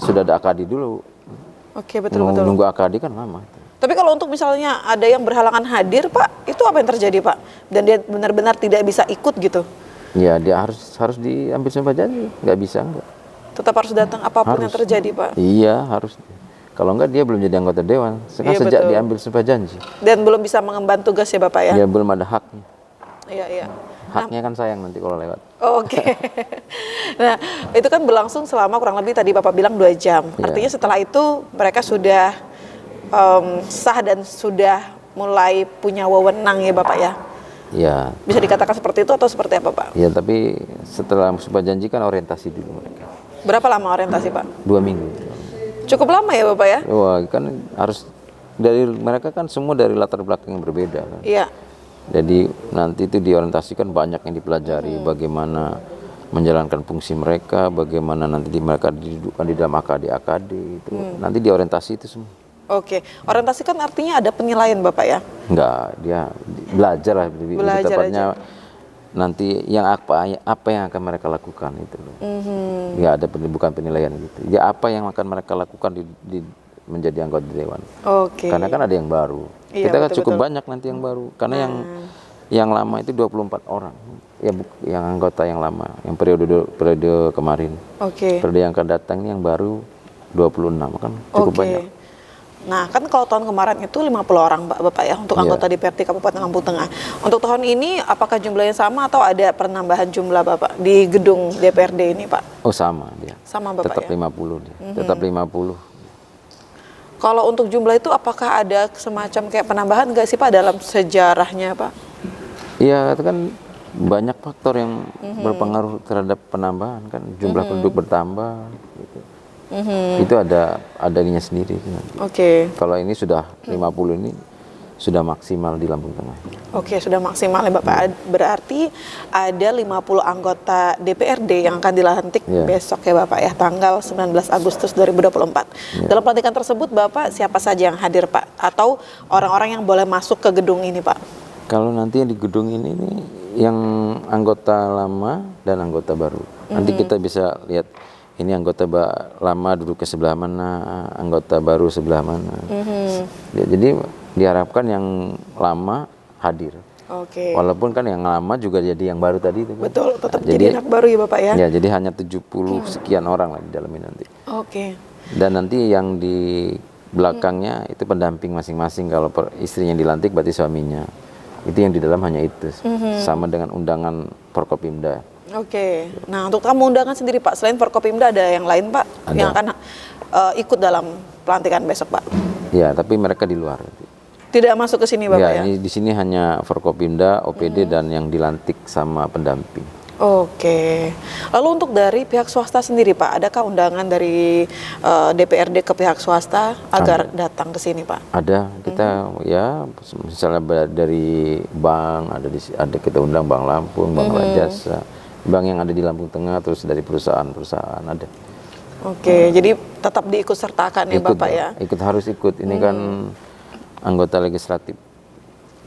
sudah ada akadi dulu. Betul. Nunggu akadi kan lama. Tapi kalau untuk misalnya ada yang berhalangan hadir Pak, itu apa yang terjadi Pak? Dan dia benar-benar tidak bisa ikut gitu? Ya dia harus diambil sumpah janji, nggak bisa enggak. Tetap harus datang apapun yang terjadi Pak? Iya harus. Kalau enggak dia belum jadi anggota dewan. Sejak diambil sumpah janji. Dan belum bisa mengemban tugas ya Bapak ya? Ya belum ada haknya. Iya. Haknya kan sayang nanti kalau lewat. Nah itu kan berlangsung selama kurang lebih tadi Bapak bilang 2 jam. Artinya setelah itu mereka sudah sah dan sudah mulai punya wewenang ya Bapak ya? Ya. Bisa dikatakan seperti itu atau seperti apa Pak? Ya tapi setelah sumpah janji kan orientasi dulu mereka. Berapa lama orientasi Pak? 2 minggu. Cukup lama ya Bapak ya? Wah kan harus mereka kan semua dari latar belakang yang berbeda kan. Iya. Jadi nanti itu diorientasikan banyak yang dipelajari, bagaimana menjalankan fungsi mereka, bagaimana nanti mereka didudukkan di dalam AKD itu. Nanti diorientasi itu semua. Orientasi kan artinya ada penilaian Bapak ya? Enggak, dia belajar lah lebih tepatnya aja. Nanti yang apa yang akan mereka lakukan itu loh. Ya ada bukan penilaian gitu. Ya apa yang akan mereka lakukan di menjadi anggota dewan. Karena kan ada yang baru. Kita kan cukup banyak nanti yang baru. Karena yang lama itu 24 orang. Ya yang anggota yang lama, yang periode kemarin. Periode yang akan datang yang baru 26 kan cukup banyak. Nah kan kalau tahun kemarin itu 50 orang Bapak ya untuk anggota DPRD Kabupaten Lampung Tengah. Untuk tahun ini apakah jumlahnya sama atau ada penambahan jumlah Bapak di gedung DPRD ini Pak? Oh sama dia. Sama Bapak tetap ya? 50 dia. Tetap 50. Kalau untuk jumlah itu apakah ada semacam kayak penambahan nggak sih Pak dalam sejarahnya Pak? Iya itu kan banyak faktor yang berpengaruh terhadap penambahan kan, jumlah penduduk bertambah gitu. Itu ada ininya sendiri. Kalau ini sudah 50 ini sudah maksimal di Lampung Tengah. Sudah maksimal ya Bapak. Berarti ada 50 anggota DPRD yang akan dilantik besok ya Bapak ya, tanggal 19 Agustus 2024. Dalam pelantikan tersebut Bapak siapa saja yang hadir Pak? Atau orang-orang yang boleh masuk ke gedung ini Pak? Kalau nanti yang di gedung ini nih, yang anggota lama dan anggota baru. Nanti kita bisa lihat ini anggota lama duduk ke sebelah mana, anggota baru sebelah mana. Jadi diharapkan yang lama hadir. Oke. Walaupun kan yang lama juga jadi yang baru tadi itu kan. Betul, tetap jadi anak baru ya Bapak ya. Ya, jadi hanya 70 sekian orang lah di dalam ini nanti. Oke. Dan nanti yang di belakangnya itu pendamping masing-masing. Kalau istrinya dilantik berarti suaminya. Itu yang di dalam hanya itu. Sama dengan undangan Forkopimda. Oke. Nah, untuk tamu undangan sendiri Pak, selain Forkopimda ada yang lain Pak Ada. yang akan ikut dalam pelantikan besok Pak? Ya, tapi mereka di luar. Tidak masuk ke sini Bapak ya? Ini di sini hanya Forkopimda, OPD dan yang dilantik sama pendamping. Oke. Lalu untuk dari pihak swasta sendiri Pak, adakah undangan dari DPRD ke pihak swasta agar datang ke sini Pak? Ada, kita ya misalnya dari bank, ada kita undang Bank Lampung, Bank Rajasa, bank yang ada di Lampung Tengah, terus dari perusahaan-perusahaan ada. Oke, jadi tetap diikut sertakan ya Bapak ya? Harus ikut, ini kan anggota legislatif,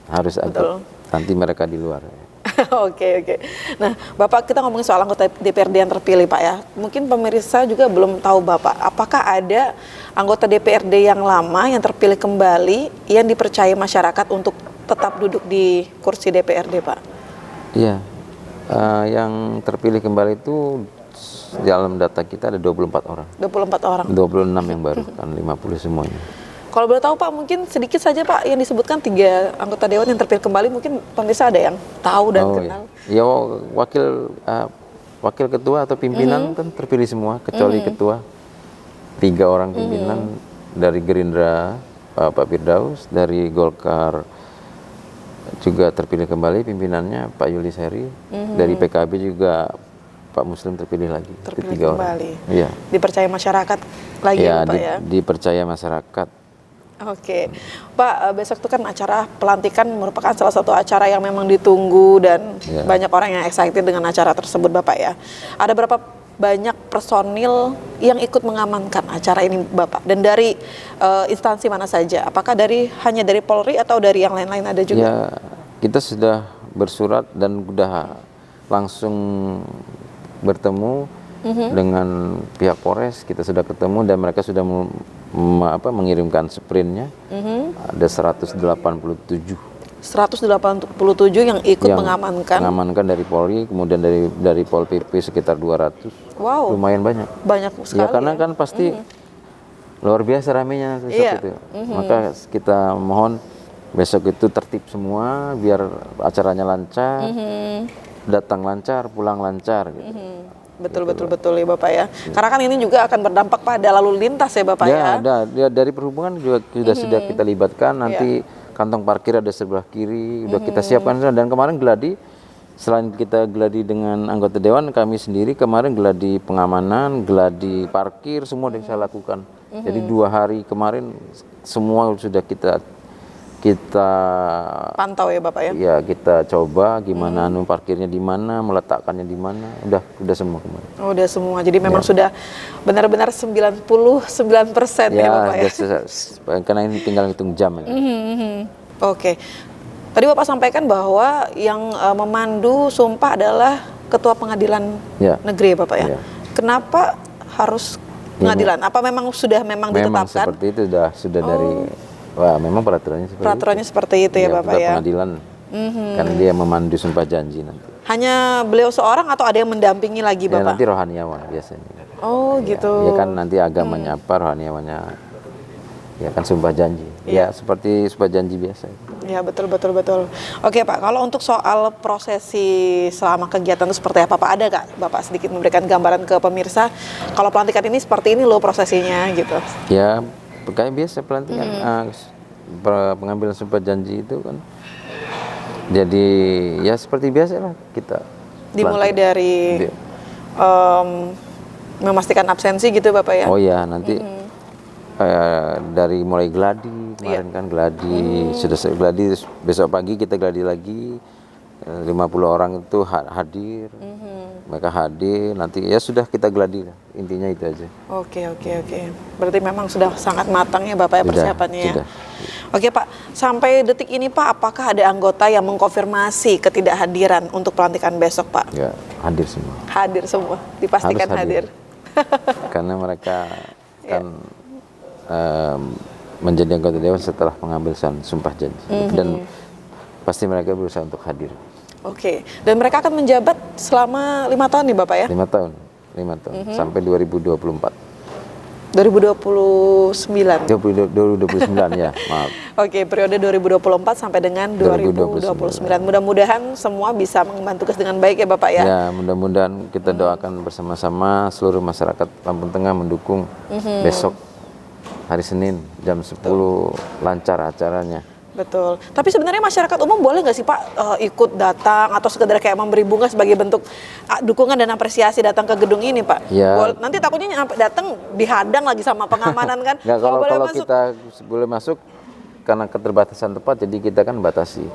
harus ada. Nanti mereka di luar. Oke. Nah, Bapak, kita ngomongin soal anggota DPRD yang terpilih Pak ya. Mungkin pemirsa juga belum tahu Bapak, apakah ada anggota DPRD yang lama yang terpilih kembali yang dipercaya masyarakat untuk tetap duduk di kursi DPRD Pak? Iya, yang terpilih kembali itu dalam data kita ada 24 orang. 24 orang. 26 yang baru, kan 50 semuanya. Kalau boleh tahu Pak, mungkin sedikit saja Pak yang disebutkan 3 anggota dewan yang terpilih kembali, mungkin pemirsa ada yang tahu dan kenal. Ya, wakil ketua atau pimpinan kan terpilih semua kecuali ketua. 3 orang pimpinan dari Gerindra, Pak Firdaus, dari Golkar juga terpilih kembali pimpinannya Pak Yulis Heri, dari PKB juga Pak Muslim terpilih lagi. Terpilih kembali. Iya. Dipercaya masyarakat lagi ya Pak ya? Dipercaya masyarakat. Oke, Pak, besok itu kan acara pelantikan merupakan salah satu acara yang memang ditunggu dan banyak orang yang excited dengan acara tersebut Bapak ya. Ada berapa banyak personil yang ikut mengamankan acara ini Bapak? Dan dari instansi mana saja? Apakah hanya dari Polri atau dari yang lain-lain ada juga? Ya, kita sudah bersurat dan sudah langsung bertemu dengan pihak Polres. Kita sudah ketemu dan mereka sudah mengirimkan sprintnya. Ada 187 yang ikut mengamankan dari Polri, kemudian dari Pol PP sekitar 200. Wow, lumayan banyak sekali ya, karena kan pasti luar biasa ramenya besok itu. Maka kita mohon besok itu tertib semua biar acaranya lancar, datang lancar, pulang lancar gitu. Betul ya Bapak ya. Karena kan ini juga akan berdampak pada lalu lintas ya Bapak ya. Ya, dari perhubungan juga sudah kita libatkan. Nanti kantong parkir ada sebelah kiri, udah kita siapkan. Dan kemarin geladi, selain kita geladi dengan anggota dewan, kami sendiri kemarin geladi pengamanan, geladi parkir, semua yang saya lakukan. Jadi 2 hari kemarin semua sudah kita pantau ya Bapak ya. Ya, kita coba gimana parkirnya di mana, meletakkannya di mana. Udah semua kemarin. Oh, udah semua. Jadi memang sudah benar-benar 99% ya Bapak ya. Karena ini tinggal hitung jam ya. Oke. Tadi Bapak sampaikan bahwa yang memandu sumpah adalah Ketua Pengadilan Negeri ya Bapak ya. Kenapa harus pengadilan? Apa memang sudah ditetapkan? Memang seperti itu sudah dari memang peraturannya seperti itu ya Bapak ya. Pengadilan kan dia memandu sumpah janji nanti. Hanya beliau seorang atau ada yang mendampingi lagi Bapak? Nanti rohaniawan biasanya. Oh gitu. Ya kan nanti agamanya apa, rohaniawannya ya kan sumpah janji. Ya seperti sumpah janji biasa. Ya betul. Oke Pak, kalau untuk soal prosesi selama kegiatan itu seperti apa Pak? Ada nggak Bapak sedikit memberikan gambaran ke pemirsa? Kalau pelantikan ini seperti ini loh prosesinya gitu. Ya kayak biasa pelantikan, pengambilan sumpah janji itu kan. Jadi ya seperti biasa lah kita. Dimulai dari memastikan absensi gitu Bapak ya? Oh ya, nanti dari mulai geladi, kemarin kan geladi, sudah geladi, besok pagi kita geladi lagi, 50 orang itu hadir. Mereka hadir, nanti ya sudah kita geladi lah, intinya itu aja. Oke. Berarti memang sudah sangat matang ya Bapak ya persiapannya ya? Sudah. Oke Pak, sampai detik ini Pak, apakah ada anggota yang mengkonfirmasi ketidakhadiran untuk pelantikan besok Pak? Ya, hadir semua. Hadir semua, dipastikan hadir. Karena mereka kan menjadi anggota dewan setelah pengambilan sumpah janji. Dan pasti mereka berusaha untuk hadir. Oke, dan mereka akan menjabat selama 5 tahun nih Bapak ya? 5 tahun sampai 2024. 2029. 2029 ya, maaf. Oke, periode 2024 sampai dengan 2029. Mudah-mudahan semua bisa mengemban tugas dengan baik ya Bapak ya. Ya, mudah-mudahan kita doakan bersama-sama seluruh masyarakat Lampung Tengah mendukung besok hari Senin jam 10 lancar acaranya. Betul. Tapi sebenarnya masyarakat umum boleh nggak sih Pak ikut datang atau sekedar kayak memberi bunga sebagai bentuk dukungan dan apresiasi datang ke gedung ini Pak? Ya. Nanti takutnya datang dihadang lagi sama pengamanan kan? Nggak, kalau kita boleh masuk karena keterbatasan tempat jadi kita kan batasi.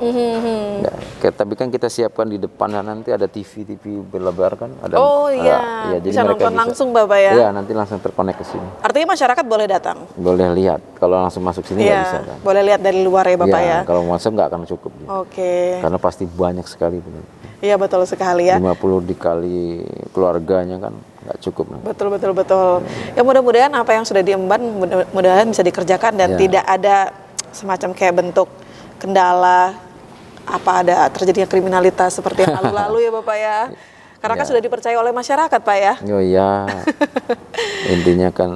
Ya, tapi kan kita siapkan di depan nanti ada TV berlebar kan? Ada. Oh iya. Ya, jadi bisa mereka nonton langsung Bapak ya? Iya, nanti langsung terkonek ke sini. Artinya masyarakat boleh datang? Boleh lihat. Kalau langsung masuk sini nggak bisa kan? Boleh lihat dari luar ya Bapak ya? Kalau masuk nggak akan cukup. Oke. Karena pasti banyak sekali. Iya betul sekali ya. 50 dikali keluarganya kan nggak cukup. Betul. Ya mudah-mudahan apa yang sudah diemban mudah-mudahan bisa dikerjakan dan tidak ada semacam kayak bentuk kendala ada terjadinya kriminalitas seperti yang lalu-lalu ya Bapak ya. Karena kan sudah dipercaya oleh masyarakat Pak ya. Oh iya. Intinya kan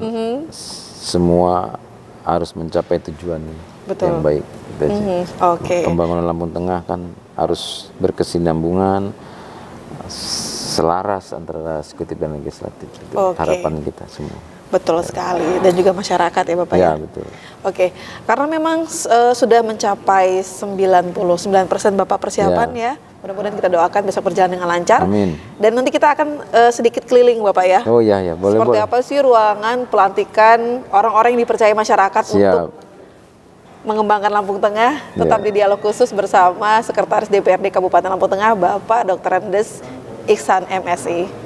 semua harus mencapai tujuan yang baik. Oke. Pembangunan Lampung Tengah kan harus berkesinambungan, selaras antara eksekutif dan legislatif. Harapan kita semua. Betul sekali, dan juga masyarakat ya Bapak ya? Ya, betul. Oke, karena memang sudah mencapai 99% Bapak persiapan ya. Mudah-mudahan kita doakan besok berjalan dengan lancar. Amin. Dan nanti kita akan sedikit keliling Bapak ya. Oh iya, boleh. Seperti apa sih ruangan pelantikan orang-orang yang dipercaya masyarakat untuk mengembangkan Lampung Tengah. Tetap di dialog khusus bersama Sekretaris DPRD Kabupaten Lampung Tengah, Bapak Dr. Andes Iksan MSI.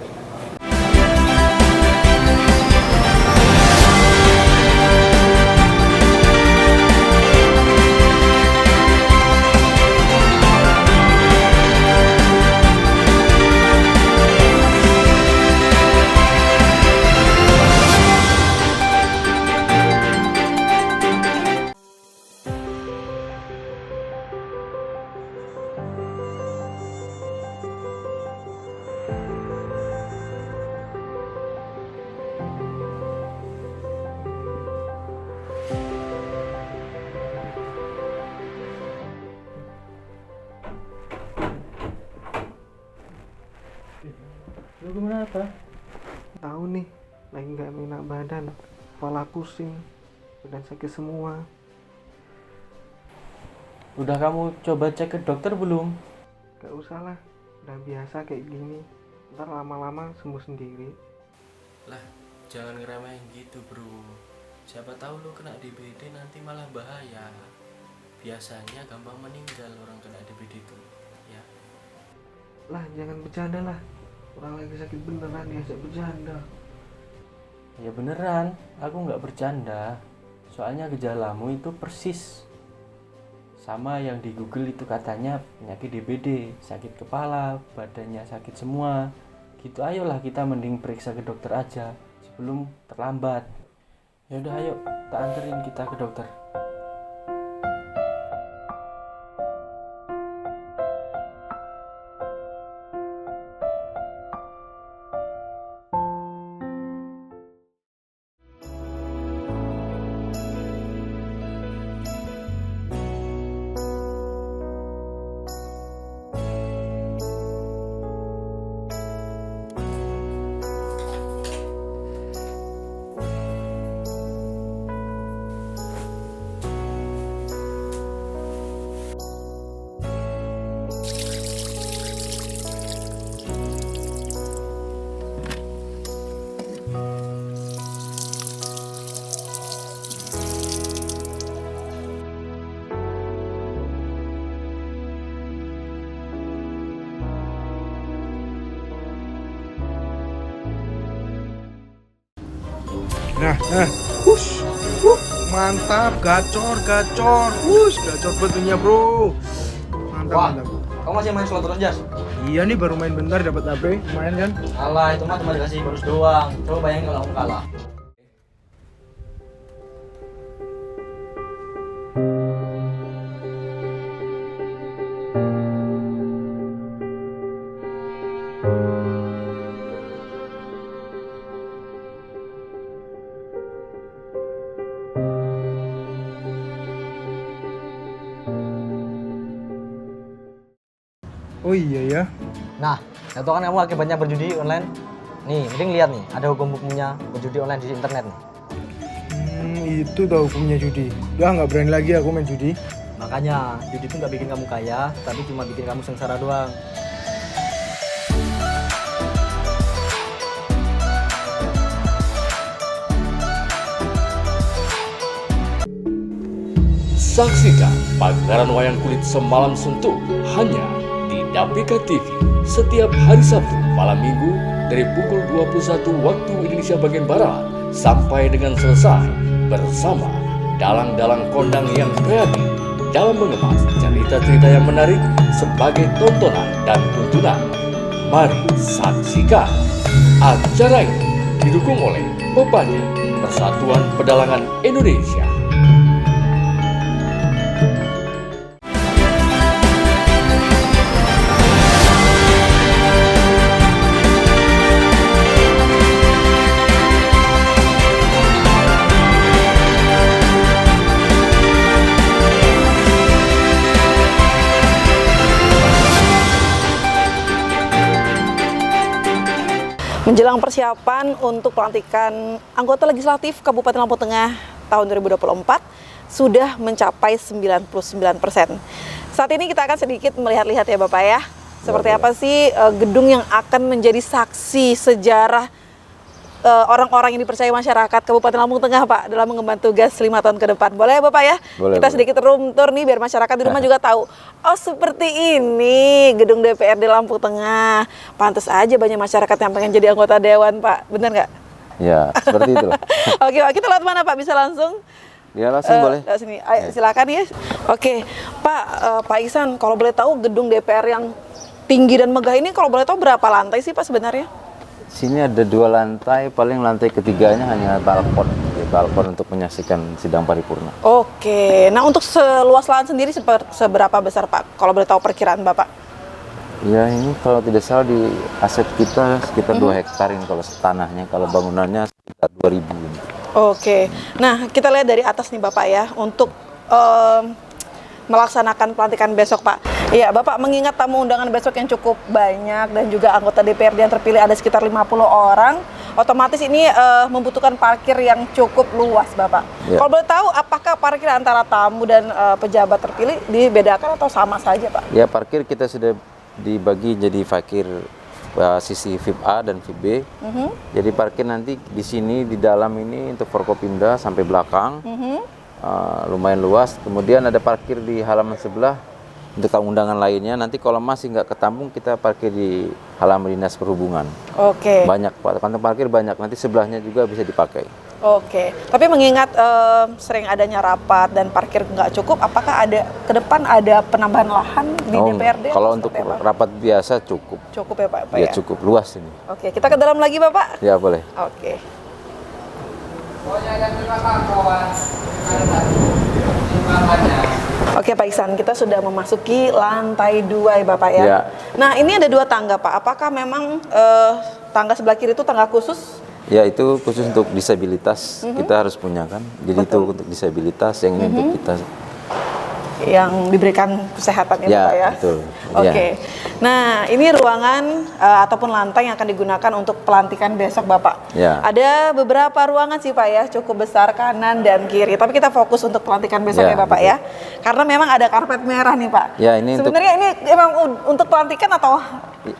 Lu kenapa? Tahu nih, lagi nggak enak badan, kepala pusing, badan sakit semua. Udah kamu coba cek ke dokter belum? Gak usah lah, udah biasa kayak gini. Ntar lama-lama sembuh sendiri. Lah, jangan ngeremehin gitu bro. Siapa tahu lu kena DBD nanti malah bahaya. Biasanya gampang meninggal orang kena DBD itu. Ya. Lah, jangan bercanda lah. Orang lagi sakit beneran diajak bercanda. Ya beneran, aku nggak bercanda. Soalnya gejalamu itu persis sama yang di Google itu katanya penyakit DBD, sakit kepala, badannya sakit semua. Gitu, ayolah kita mending periksa ke dokter aja sebelum terlambat. Ya udah ayo, tak anterin kita ke dokter. Mantap, gacor, gacor batunya bro. Mantap. Kamu masih main slot terus, Jas? Iya nih, baru main bentar dapat HP, lumayan kan? Alah, itu mah cuma dikasih bonus doang. Coba bayangin kalau kamu kalah. Oh iya ya. Nah, saya tahu kan kamu lagi banyak berjudi online. Nih, mending lihat nih, ada hukum-hukumnya berjudi online di internet nih. Itu tau hukumnya judi. Ya nggak berani lagi aku main judi. Makanya, judi itu nggak bikin kamu kaya, tapi cuma bikin kamu sengsara doang. Saksikan pagelaran wayang kulit semalam suntuk hanya di Dapika TV setiap hari Sabtu malam Minggu dari pukul 21 waktu Indonesia bagian Barat sampai dengan selesai bersama dalang-dalang kondang yang kreatif dalam mengemas cerita-cerita yang menarik sebagai tontonan dan tuntunan. Mari saksikan acara ini didukung oleh Pepanya Persatuan Pedalangan Indonesia. Menjelang persiapan untuk pelantikan anggota legislatif Kabupaten Lampung Tengah tahun 2024 sudah mencapai 99%. Saat ini kita akan sedikit melihat-lihat ya Bapak ya. Seperti apa sih gedung yang akan menjadi saksi sejarah orang-orang yang dipercaya masyarakat Kabupaten Lampung Tengah Pak dalam mengemban tugas 5 tahun ke depan. Boleh ya Bapak ya? Boleh, Kita boleh. sedikit room tour nih biar masyarakat di rumah juga tahu. Oh seperti ini gedung DPRD Lampung Tengah. Pantas aja banyak masyarakat yang pengen jadi anggota dewan Pak. Bener nggak? Ya, seperti itu lah. Oke Pak, kita lihat mana Pak? Bisa langsung? Ya, langsung boleh. Lewat sini. Ayo, silakan ya. Oke, Pak, Pak Ihsan, kalau boleh tahu gedung DPR yang tinggi dan megah ini kalau boleh tahu berapa lantai sih Pak sebenarnya? Sini ada 2 lantai, paling lantai ketiganya hanya balkon. Ya, balkon untuk menyaksikan sidang paripurna. Oke, nah untuk seluas lahan sendiri seberapa besar Pak? Kalau boleh tahu perkiraan Bapak? Ya, ini kalau tidak salah di aset kita sekitar 2 hektar ini kalau tanahnya, kalau bangunannya sekitar 2.000. Oke, nah kita lihat dari atas nih Bapak ya, untuk melaksanakan pelantikan besok Pak. Iya, Bapak mengingat tamu undangan besok yang cukup banyak dan juga anggota DPRD yang terpilih ada sekitar 50 orang, otomatis ini membutuhkan parkir yang cukup luas Bapak. Ya. Kalau boleh tahu apakah parkir antara tamu dan pejabat terpilih dibedakan atau sama saja Pak? Ya, parkir kita sudah dibagi jadi parkir sisi VIP A dan VIP B. Jadi parkir nanti di sini di dalam ini untuk Forkopimda sampai belakang. Lumayan luas. Kemudian ada parkir di halaman sebelah untuk tamu undangan lainnya. Nanti kalau masih nggak ketampung kita parkir di halaman dinas perhubungan. Oke. Banyak Pak, kantong parkir banyak. Nanti sebelahnya juga bisa dipakai. Oke. Tapi mengingat sering adanya rapat dan parkir nggak cukup, apakah ada ke depan ada penambahan lahan di DPRD? Kalau atau untuk seperti apa? rapat biasa cukup. Cukup ya Pak? Ya, cukup luas ini. Oke, kita ke dalam lagi Bapak. Ya boleh. Oke. Oke Pak Ihsan, kita sudah memasuki lantai 2 ya Bapak ya. Ya. Nah ini ada 2 tangga Pak. Apakah memang tangga sebelah kiri itu tangga khusus? Ya itu khusus untuk disabilitas kita harus punya kan. Jadi itu untuk disabilitas yang ini untuk kita. Yang diberikan kesehatan ya Bapak ya. Betul. Oke. Nah, ini ruangan ataupun lantai yang akan digunakan untuk pelantikan besok Bapak. Ya. Ada beberapa ruangan sih Pak ya, cukup besar kanan dan kiri. Tapi kita fokus untuk pelantikan besok Ya, ya Bapak betul. ya. Karena memang ada karpet merah nih Pak. Ya, ini sebenarnya ini emang untuk pelantikan atau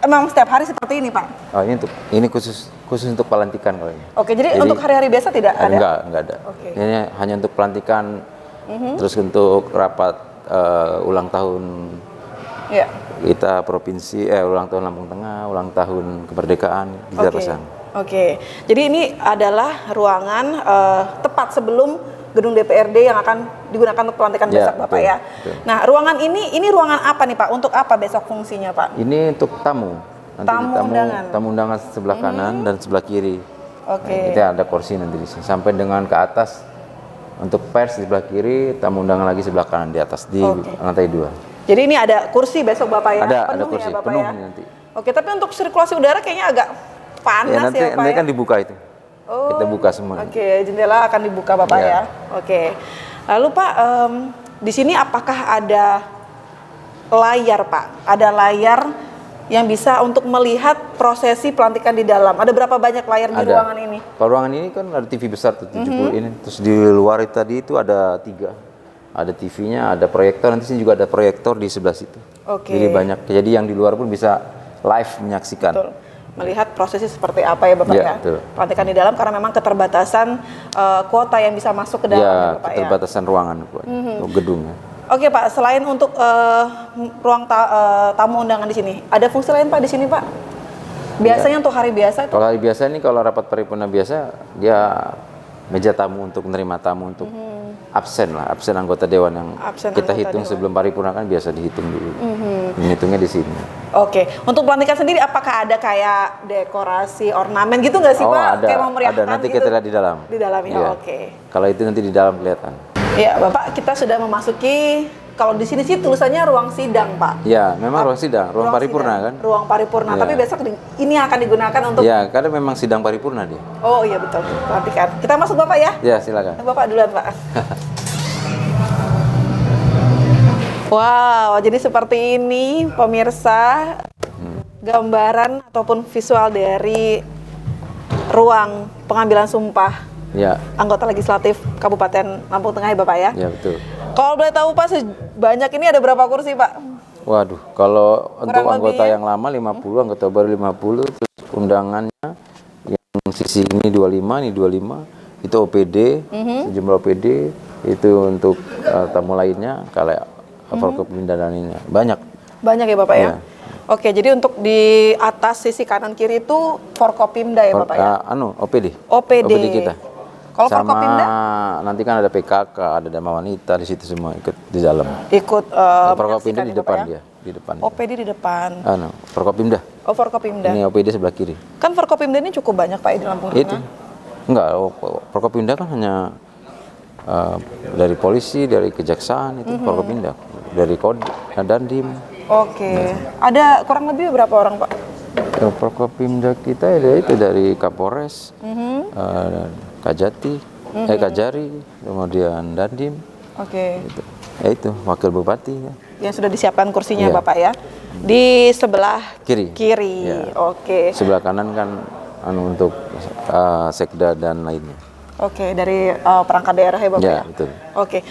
emang setiap hari seperti ini Pak? Oh, ini khusus untuk pelantikan kalau ini. Oke, jadi untuk hari-hari biasa tidak ada? Enggak ada. Oke. Ini hanya untuk pelantikan, terus untuk rapat ulang tahun Ya. kita provinsi, ulang tahun Lampung Tengah, ulang tahun kemerdekaan kita pesan. Oke. Jadi ini adalah ruangan tepat sebelum gedung DPRD yang akan digunakan untuk pelantikan Ya, besok Bapak betul, ya. betul. Nah, ruangan ini ruangan apa nih Pak? Untuk apa besok fungsinya Pak? Ini untuk tamu. Nanti Tamu undangan sebelah kanan dan sebelah kiri. Oke. Nah, kita ada kursi nanti di sini sampai dengan ke atas. Untuk pers di sebelah kiri, tamu undangan lagi sebelah kanan di atas di lantai 2. Jadi ini ada kursi besok Bapak ya? Ada Penuh kursi ya Bapak penuh ya? nanti. Oke, tapi untuk sirkulasi udara kayaknya agak panas Ya nanti, ya Pak nanti ya? kan dibuka itu. Oh, Kita buka semua. Oke, jendela akan dibuka Bapak Iya. ya. Oke. Lalu Pak, di sini apakah ada layar Pak? Ada layar yang bisa untuk melihat prosesi pelantikan di dalam. Ada berapa banyak layar di ruangan ini? Kalau ruangan ini kan ada TV besar tuh 70 ini. Terus di luar itu tadi itu ada 3. Ada TV-nya, ada proyektor. Nanti sini juga ada proyektor di sebelah situ. Oke. Jadi banyak. Jadi yang di luar pun bisa live menyaksikan. Betul. Melihat prosesi seperti apa ya Bapak Ya, ya? betul. Pelantikan di dalam karena memang keterbatasan kuota yang bisa masuk ke dalam Ya, ya Bapak ya. keterbatasan ruangan gedungnya. Oke Pak, selain untuk ruang tamu undangan di sini, ada fungsi lain Pak di sini Pak? Biasanya untuk hari biasa itu? Kalau hari biasa ini kalau rapat paripurna biasa dia meja tamu untuk menerima tamu untuk absen anggota dewan yang Absen kita anggota hitung dewan. sebelum paripurna kan biasa dihitung dulu. Menghitungnya di sini. Oke, untuk pelantikan sendiri apakah ada kayak dekorasi, ornamen gitu nggak sih Pak? Kayak memeriahkan ada. Nanti gitu? kita lihat di dalam. Di dalam ya, Iya. oke. Kalau itu nanti di dalam kelihatan. Ya Bapak, kita sudah memasuki, kalau di sini sih tulisannya ruang sidang Pak. Ya, memang ruang sidang, ruang paripurna sidang, kan? Ruang paripurna, Iya. tapi besok ini akan digunakan untuk... Ya, karena memang sidang paripurna dia. Oh iya betul, pelantikan. Kita masuk Bapak ya? Ya, silakan. Bapak duluan Pak. Wow, jadi seperti ini pemirsa gambaran ataupun visual dari ruang pengambilan sumpah Ya, anggota legislatif Kabupaten Lampung Tengah ya Bapak ya. ya betul. Kalau boleh tahu Pak, sebanyak ini ada berapa kursi Pak? Waduh, kalau untuk Kurang anggota lebih ya? yang lama 50, anggota baru 50, terus undangannya yang sisi ini 25, ini 25, itu OPD, sejumlah OPD, itu untuk tamu lainnya, kayak Forkopimda dan ini. Banyak. Banyak ya Bapak ya? Iya. Oke, jadi untuk di atas sisi kanan kiri itu Forkopimda ya Bapak ya? OPD. OPD. OPD kita. Kalau Sama Forkopimda? nanti kan ada PKK, ada Dharma Wanita di situ semua ikut di dalam. Ikut Forkopimda menyaksikan di ya, depan Bapak ya? dia, di depan. OPD di depan. Forkopimda. Oh Forkopimda. Ini OPD sebelah kiri. Kan Forkopimda ini cukup banyak Pak di Lampung Itu. Tengah. Enggak, Forkopimda kan hanya dari polisi, dari kejaksaan itu Forkopimda, dari Dandim. Oke. Ada kurang lebih berapa orang Pak? Forkopimda kita ada itu dari Kapolres, Kajati, Kajari, kemudian Dandim. Oke. Itu. Ya itu wakil bupati ya. Yang sudah disiapkan kursinya Iya. Bapak ya. Di sebelah Kiri. kiri. Iya. Oke. Sebelah kanan kan untuk sekda dan lainnya. Oke, dari perangkat daerah ya Bapak Ya, ya. betul. Oke.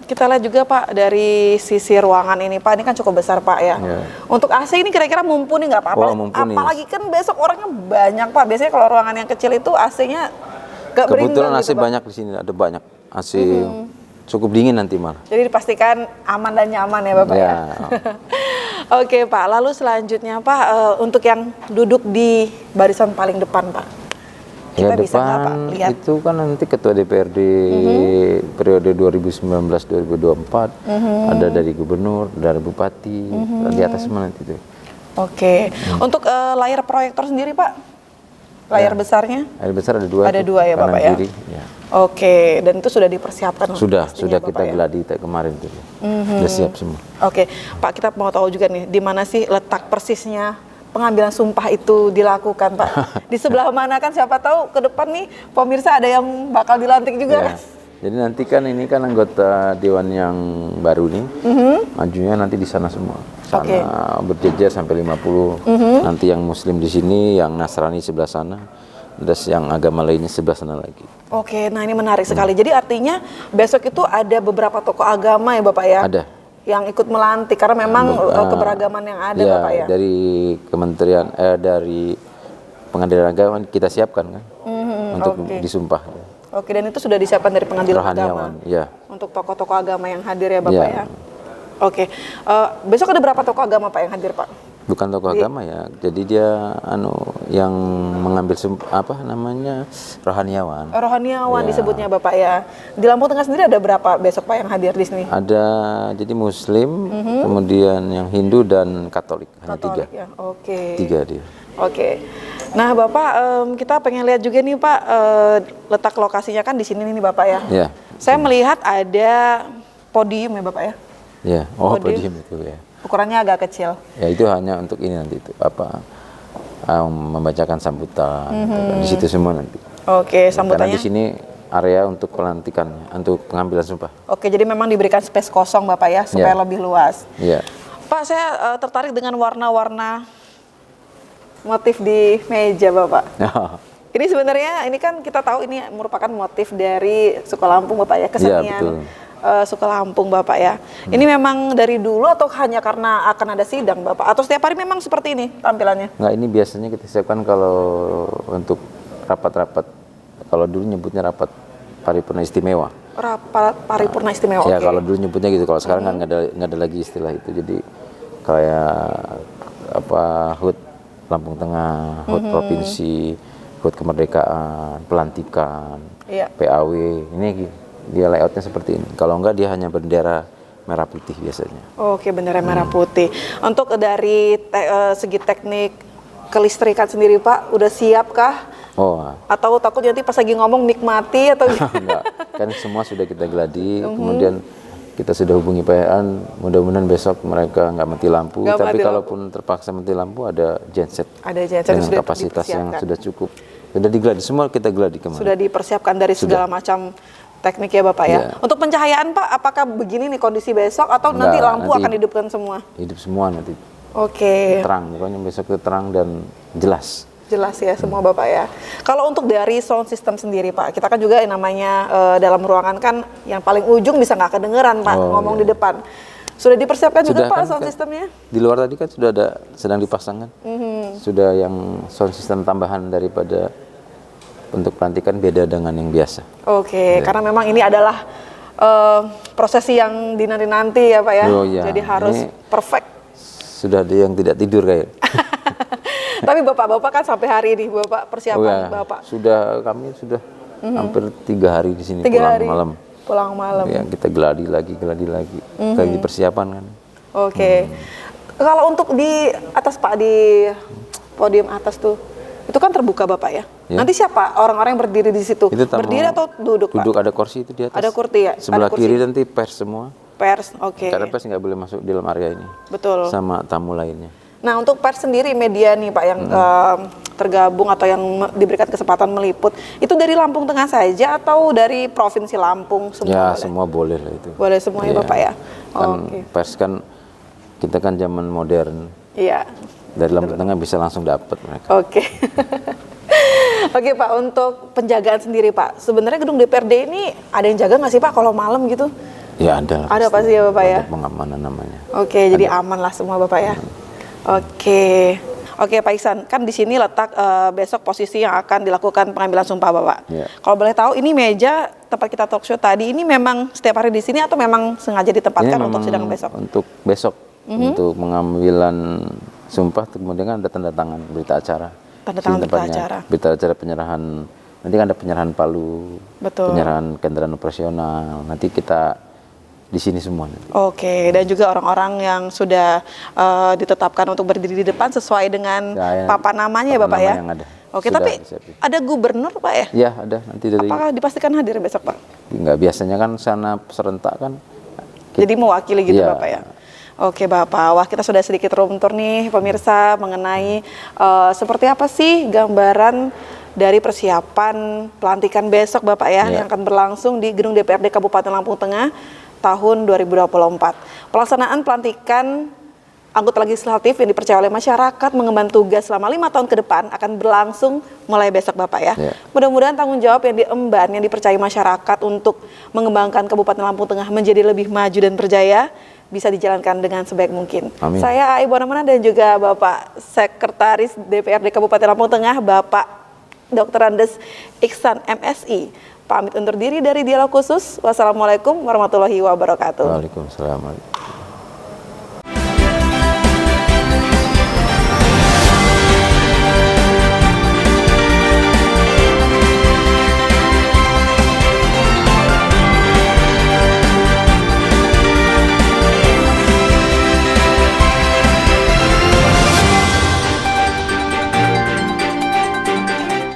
Kita lihat juga Pak dari sisi ruangan ini Pak, ini kan cukup besar Pak ya. Ya. Untuk AC ini kira-kira mumpuni nggak Pak? Oh, mumpuni. Apalagi kan besok orangnya banyak Pak. Biasanya kalau ruangan yang kecil itu AC-nya gak berimbang Kebetulan AC gitu, Pak. banyak di sini, ada banyak AC cukup dingin nanti malah. Jadi dipastikan aman dan nyaman ya Bapak ya. Oke Pak, lalu selanjutnya Pak, untuk yang duduk di barisan paling depan Pak. Ya Kita bisa nggak, Pak, depan lihat? itu kan nanti ketua DPRD periode 2019-2024 ada dari gubernur, dari bupati, di atas semua nanti itu. Oke, untuk layar proyektor sendiri Pak, layar besarnya? Layar besar ada 2. Ada 2 ya kanan Bapak ya? kiri. Ya. Oke, dan itu sudah dipersiapkan? Sudah pastinya, kita Bapak ya? geladi kemarin tuh. Sudah siap semua. Oke, Pak, kita mau tahu juga nih, di mana sih letak persisnya pengambilan sumpah itu dilakukan, Pak? Di sebelah mana kan siapa tahu ke depan nih pemirsa ada yang bakal dilantik juga. Ya. Jadi nanti kan ini kan anggota dewan yang baru nih, majunya nanti di sana semua. Sana berjejer sampai 50. Nanti yang muslim di sini, yang Nasrani sebelah sana, terus yang agama lainnya sebelah sana lagi. Oke, nah ini menarik sekali. Jadi artinya besok itu ada beberapa tokoh agama ya Bapak ya? Ada. Yang ikut melantik karena memang keberagaman yang ada Ya, Bapak ya? dari kementerian, dari pengadilan agama kita siapkan kan, untuk disumpah. Oke, dan itu sudah disiapkan dari pengadilan agama? Rohaniawan, ya. Untuk tokoh-tokoh agama yang hadir ya Bapak Ya. ya? Oke, besok ada berapa tokoh agama Pak yang hadir Pak? Bukan tokoh agama ya, jadi dia yang mengambil rohaniawan. Rohaniawan Ya. disebutnya Bapak ya. Di Lampung Tengah sendiri ada berapa besok Pak yang hadir di sini? Ada jadi Muslim, kemudian yang Hindu dan Katolik, hanya 3. Ya? Oke. 3 dia. Oke. Nah Bapak, kita pengen lihat juga nih Pak, letak lokasinya kan di sini nih Bapak ya. Ya. Saya melihat ada podium ya Bapak ya. Ya, podium itu ya. Ukurannya agak kecil. Ya itu hanya untuk ini nanti itu membacakan sambutan di situ semua nanti. Oke, Karena sambutannya. di sini area untuk pelantikannya, untuk pengambilan sumpah. Oke, jadi memang diberikan space kosong Bapak ya supaya Ya. lebih luas. Iya. Pak, saya tertarik dengan warna-warna motif di meja Bapak. Ini sebenarnya, ini kan kita tahu ini merupakan motif dari Suka Lampung Bapak ya, kesenian Iya, betul. Suka Lampung Bapak ya. Ini memang dari dulu atau hanya karena akan ada sidang Bapak? Atau setiap hari memang seperti ini tampilannya? Nggak, ini biasanya kita siapkan kalau untuk rapat-rapat, kalau dulu nyebutnya rapat paripurna istimewa. Rapat paripurna istimewa, Ya oke. kalau dulu nyebutnya gitu, kalau sekarang kan nggak ada lagi istilah itu. Jadi kayak HUT Lampung Tengah, HUT Provinsi, HUT Kemerdekaan, pelantikan, Iya. PAW, ini dia layoutnya seperti ini. Kalau enggak dia hanya bendera merah putih biasanya. Oke, bendera merah putih. Untuk dari segi teknik kelistrikan sendiri Pak, udah siapkah? Oh, Atau takut nanti pas lagi ngomong nikmati atau enggak, kan semua sudah kita geladi, kemudian kita sudah hubungi PHN, mudah-mudahan besok mereka nggak mati lampu, Nggak tapi mati kalaupun terpaksa mati lampu ada genset ada genset yang dengan sudah kapasitas yang dipersiapkan. sudah cukup, sudah digeladi, semua kita geladi kemarin. Sudah dipersiapkan dari segala macam teknik ya Bapak ya. Iya. Untuk pencahayaan Pak, apakah begini nih kondisi besok atau nanti Enggak, lampu nanti akan dihidupkan semua? Hidup semua nanti, Oke, terang, pokoknya besok itu terang dan jelas. jelas ya semua Bapak ya. Kalau untuk dari sound system sendiri Pak, kita kan juga yang namanya dalam ruangan kan yang paling ujung bisa nggak kedengeran Pak ngomong di depan. Sudah dipersiapkan juga Pak sound systemnya? Di luar tadi kan sudah ada, sedang dipasangkan. Sudah yang sound system tambahan daripada untuk pelantikan beda dengan yang biasa. Oke, karena memang ini adalah prosesi yang dinanti-nanti ya Pak ya. Oh, iya. Jadi harus Ini perfect. Sudah ada yang tidak tidur kayak. Tapi Bapak kan sampai hari ini Bapak persiapan Bapak. Sudah, kami sudah hampir 3 hari di sini 3 pulang hari malam. Pulang malam. Ya, kita geladi lagi. Lagi persiapan kan. Oke. Kalau untuk di atas Pak, di podium atas tuh, itu kan terbuka Bapak ya? Ya. Nanti siapa orang-orang yang berdiri di situ? Itu tamu- Berdiri atau duduk Pak? Duduk, ada kursi itu di atas. Ada kursi ya? Sebelah Ada kursi. kiri nanti pers semua. Pers, oke. Karena pers nggak boleh masuk di dalam area ini. Betul. Sama tamu lainnya. Nah untuk pers sendiri media nih Pak yang tergabung atau yang diberikan kesempatan meliput, itu dari Lampung Tengah saja atau dari Provinsi Lampung semua? Ya boleh? semua boleh lah itu. Boleh semua ya Iya. Bapak ya? Kan Oke. pers kan, kita kan zaman modern. Iya. Dari Lampung Tengah bisa langsung dapat mereka. Oke. Oke Pak, untuk penjagaan sendiri Pak, sebenarnya gedung DPRD ini ada yang jaga nggak sih Pak kalau malam gitu? Ya ada lah. Ada pasti ya Bapak ya? Ada pengamanan namanya. Oke, jadi aman lah semua Bapak ya. Oke. Oke Pak Iksan, kan di sini letak besok posisi yang akan dilakukan pengambilan sumpah Bapak. Iya. Kalau boleh tahu ini meja tempat kita talk show tadi ini memang setiap hari di sini atau memang sengaja ditempatkan untuk sidang besok? Untuk besok, untuk pengambilan sumpah, kemudian kan ada tanda tangan berita acara. Tanda tangan Di berita tempatnya. acara. Berita acara penyerahan, nanti kan ada penyerahan palu, Betul. penyerahan kendaraan operasional, nanti kita di sini semua. Nanti. Oke, dan juga orang-orang yang sudah ditetapkan untuk berdiri di depan sesuai dengan Ya, papan namanya ya papan Bapak nama ya? yang ada. Oke, Sudah tapi disiapin. ada gubernur Pak ya? Ya ada, nanti dari, Apakah dipastikan hadir besok Pak? nggak biasanya kan sana serentak kan. Jadi mewakili gitu Iya. Bapak ya? Oke Bapak, wah kita sudah sedikit room tour nih pemirsa mengenai seperti apa sih gambaran dari persiapan pelantikan besok Bapak ya, yang akan berlangsung di Gedung DPRD Kabupaten Lampung Tengah tahun 2024. Pelaksanaan pelantikan anggota legislatif yang dipercaya oleh masyarakat mengemban tugas selama 5 tahun ke depan akan berlangsung mulai besok Bapak ya. Mudah-mudahan tanggung jawab yang diemban, yang dipercaya masyarakat untuk mengembangkan Kabupaten Lampung Tengah menjadi lebih maju dan berjaya bisa dijalankan dengan sebaik mungkin. Amin. Saya Ai Bonamana dan juga Bapak Sekretaris DPRD Kabupaten Lampung Tengah, Bapak Dr. Andes Iksan MSI. Pamit undur diri dari Dialog Khusus. Wassalamualaikum warahmatullahi wabarakatuh. Waalaikumsalam.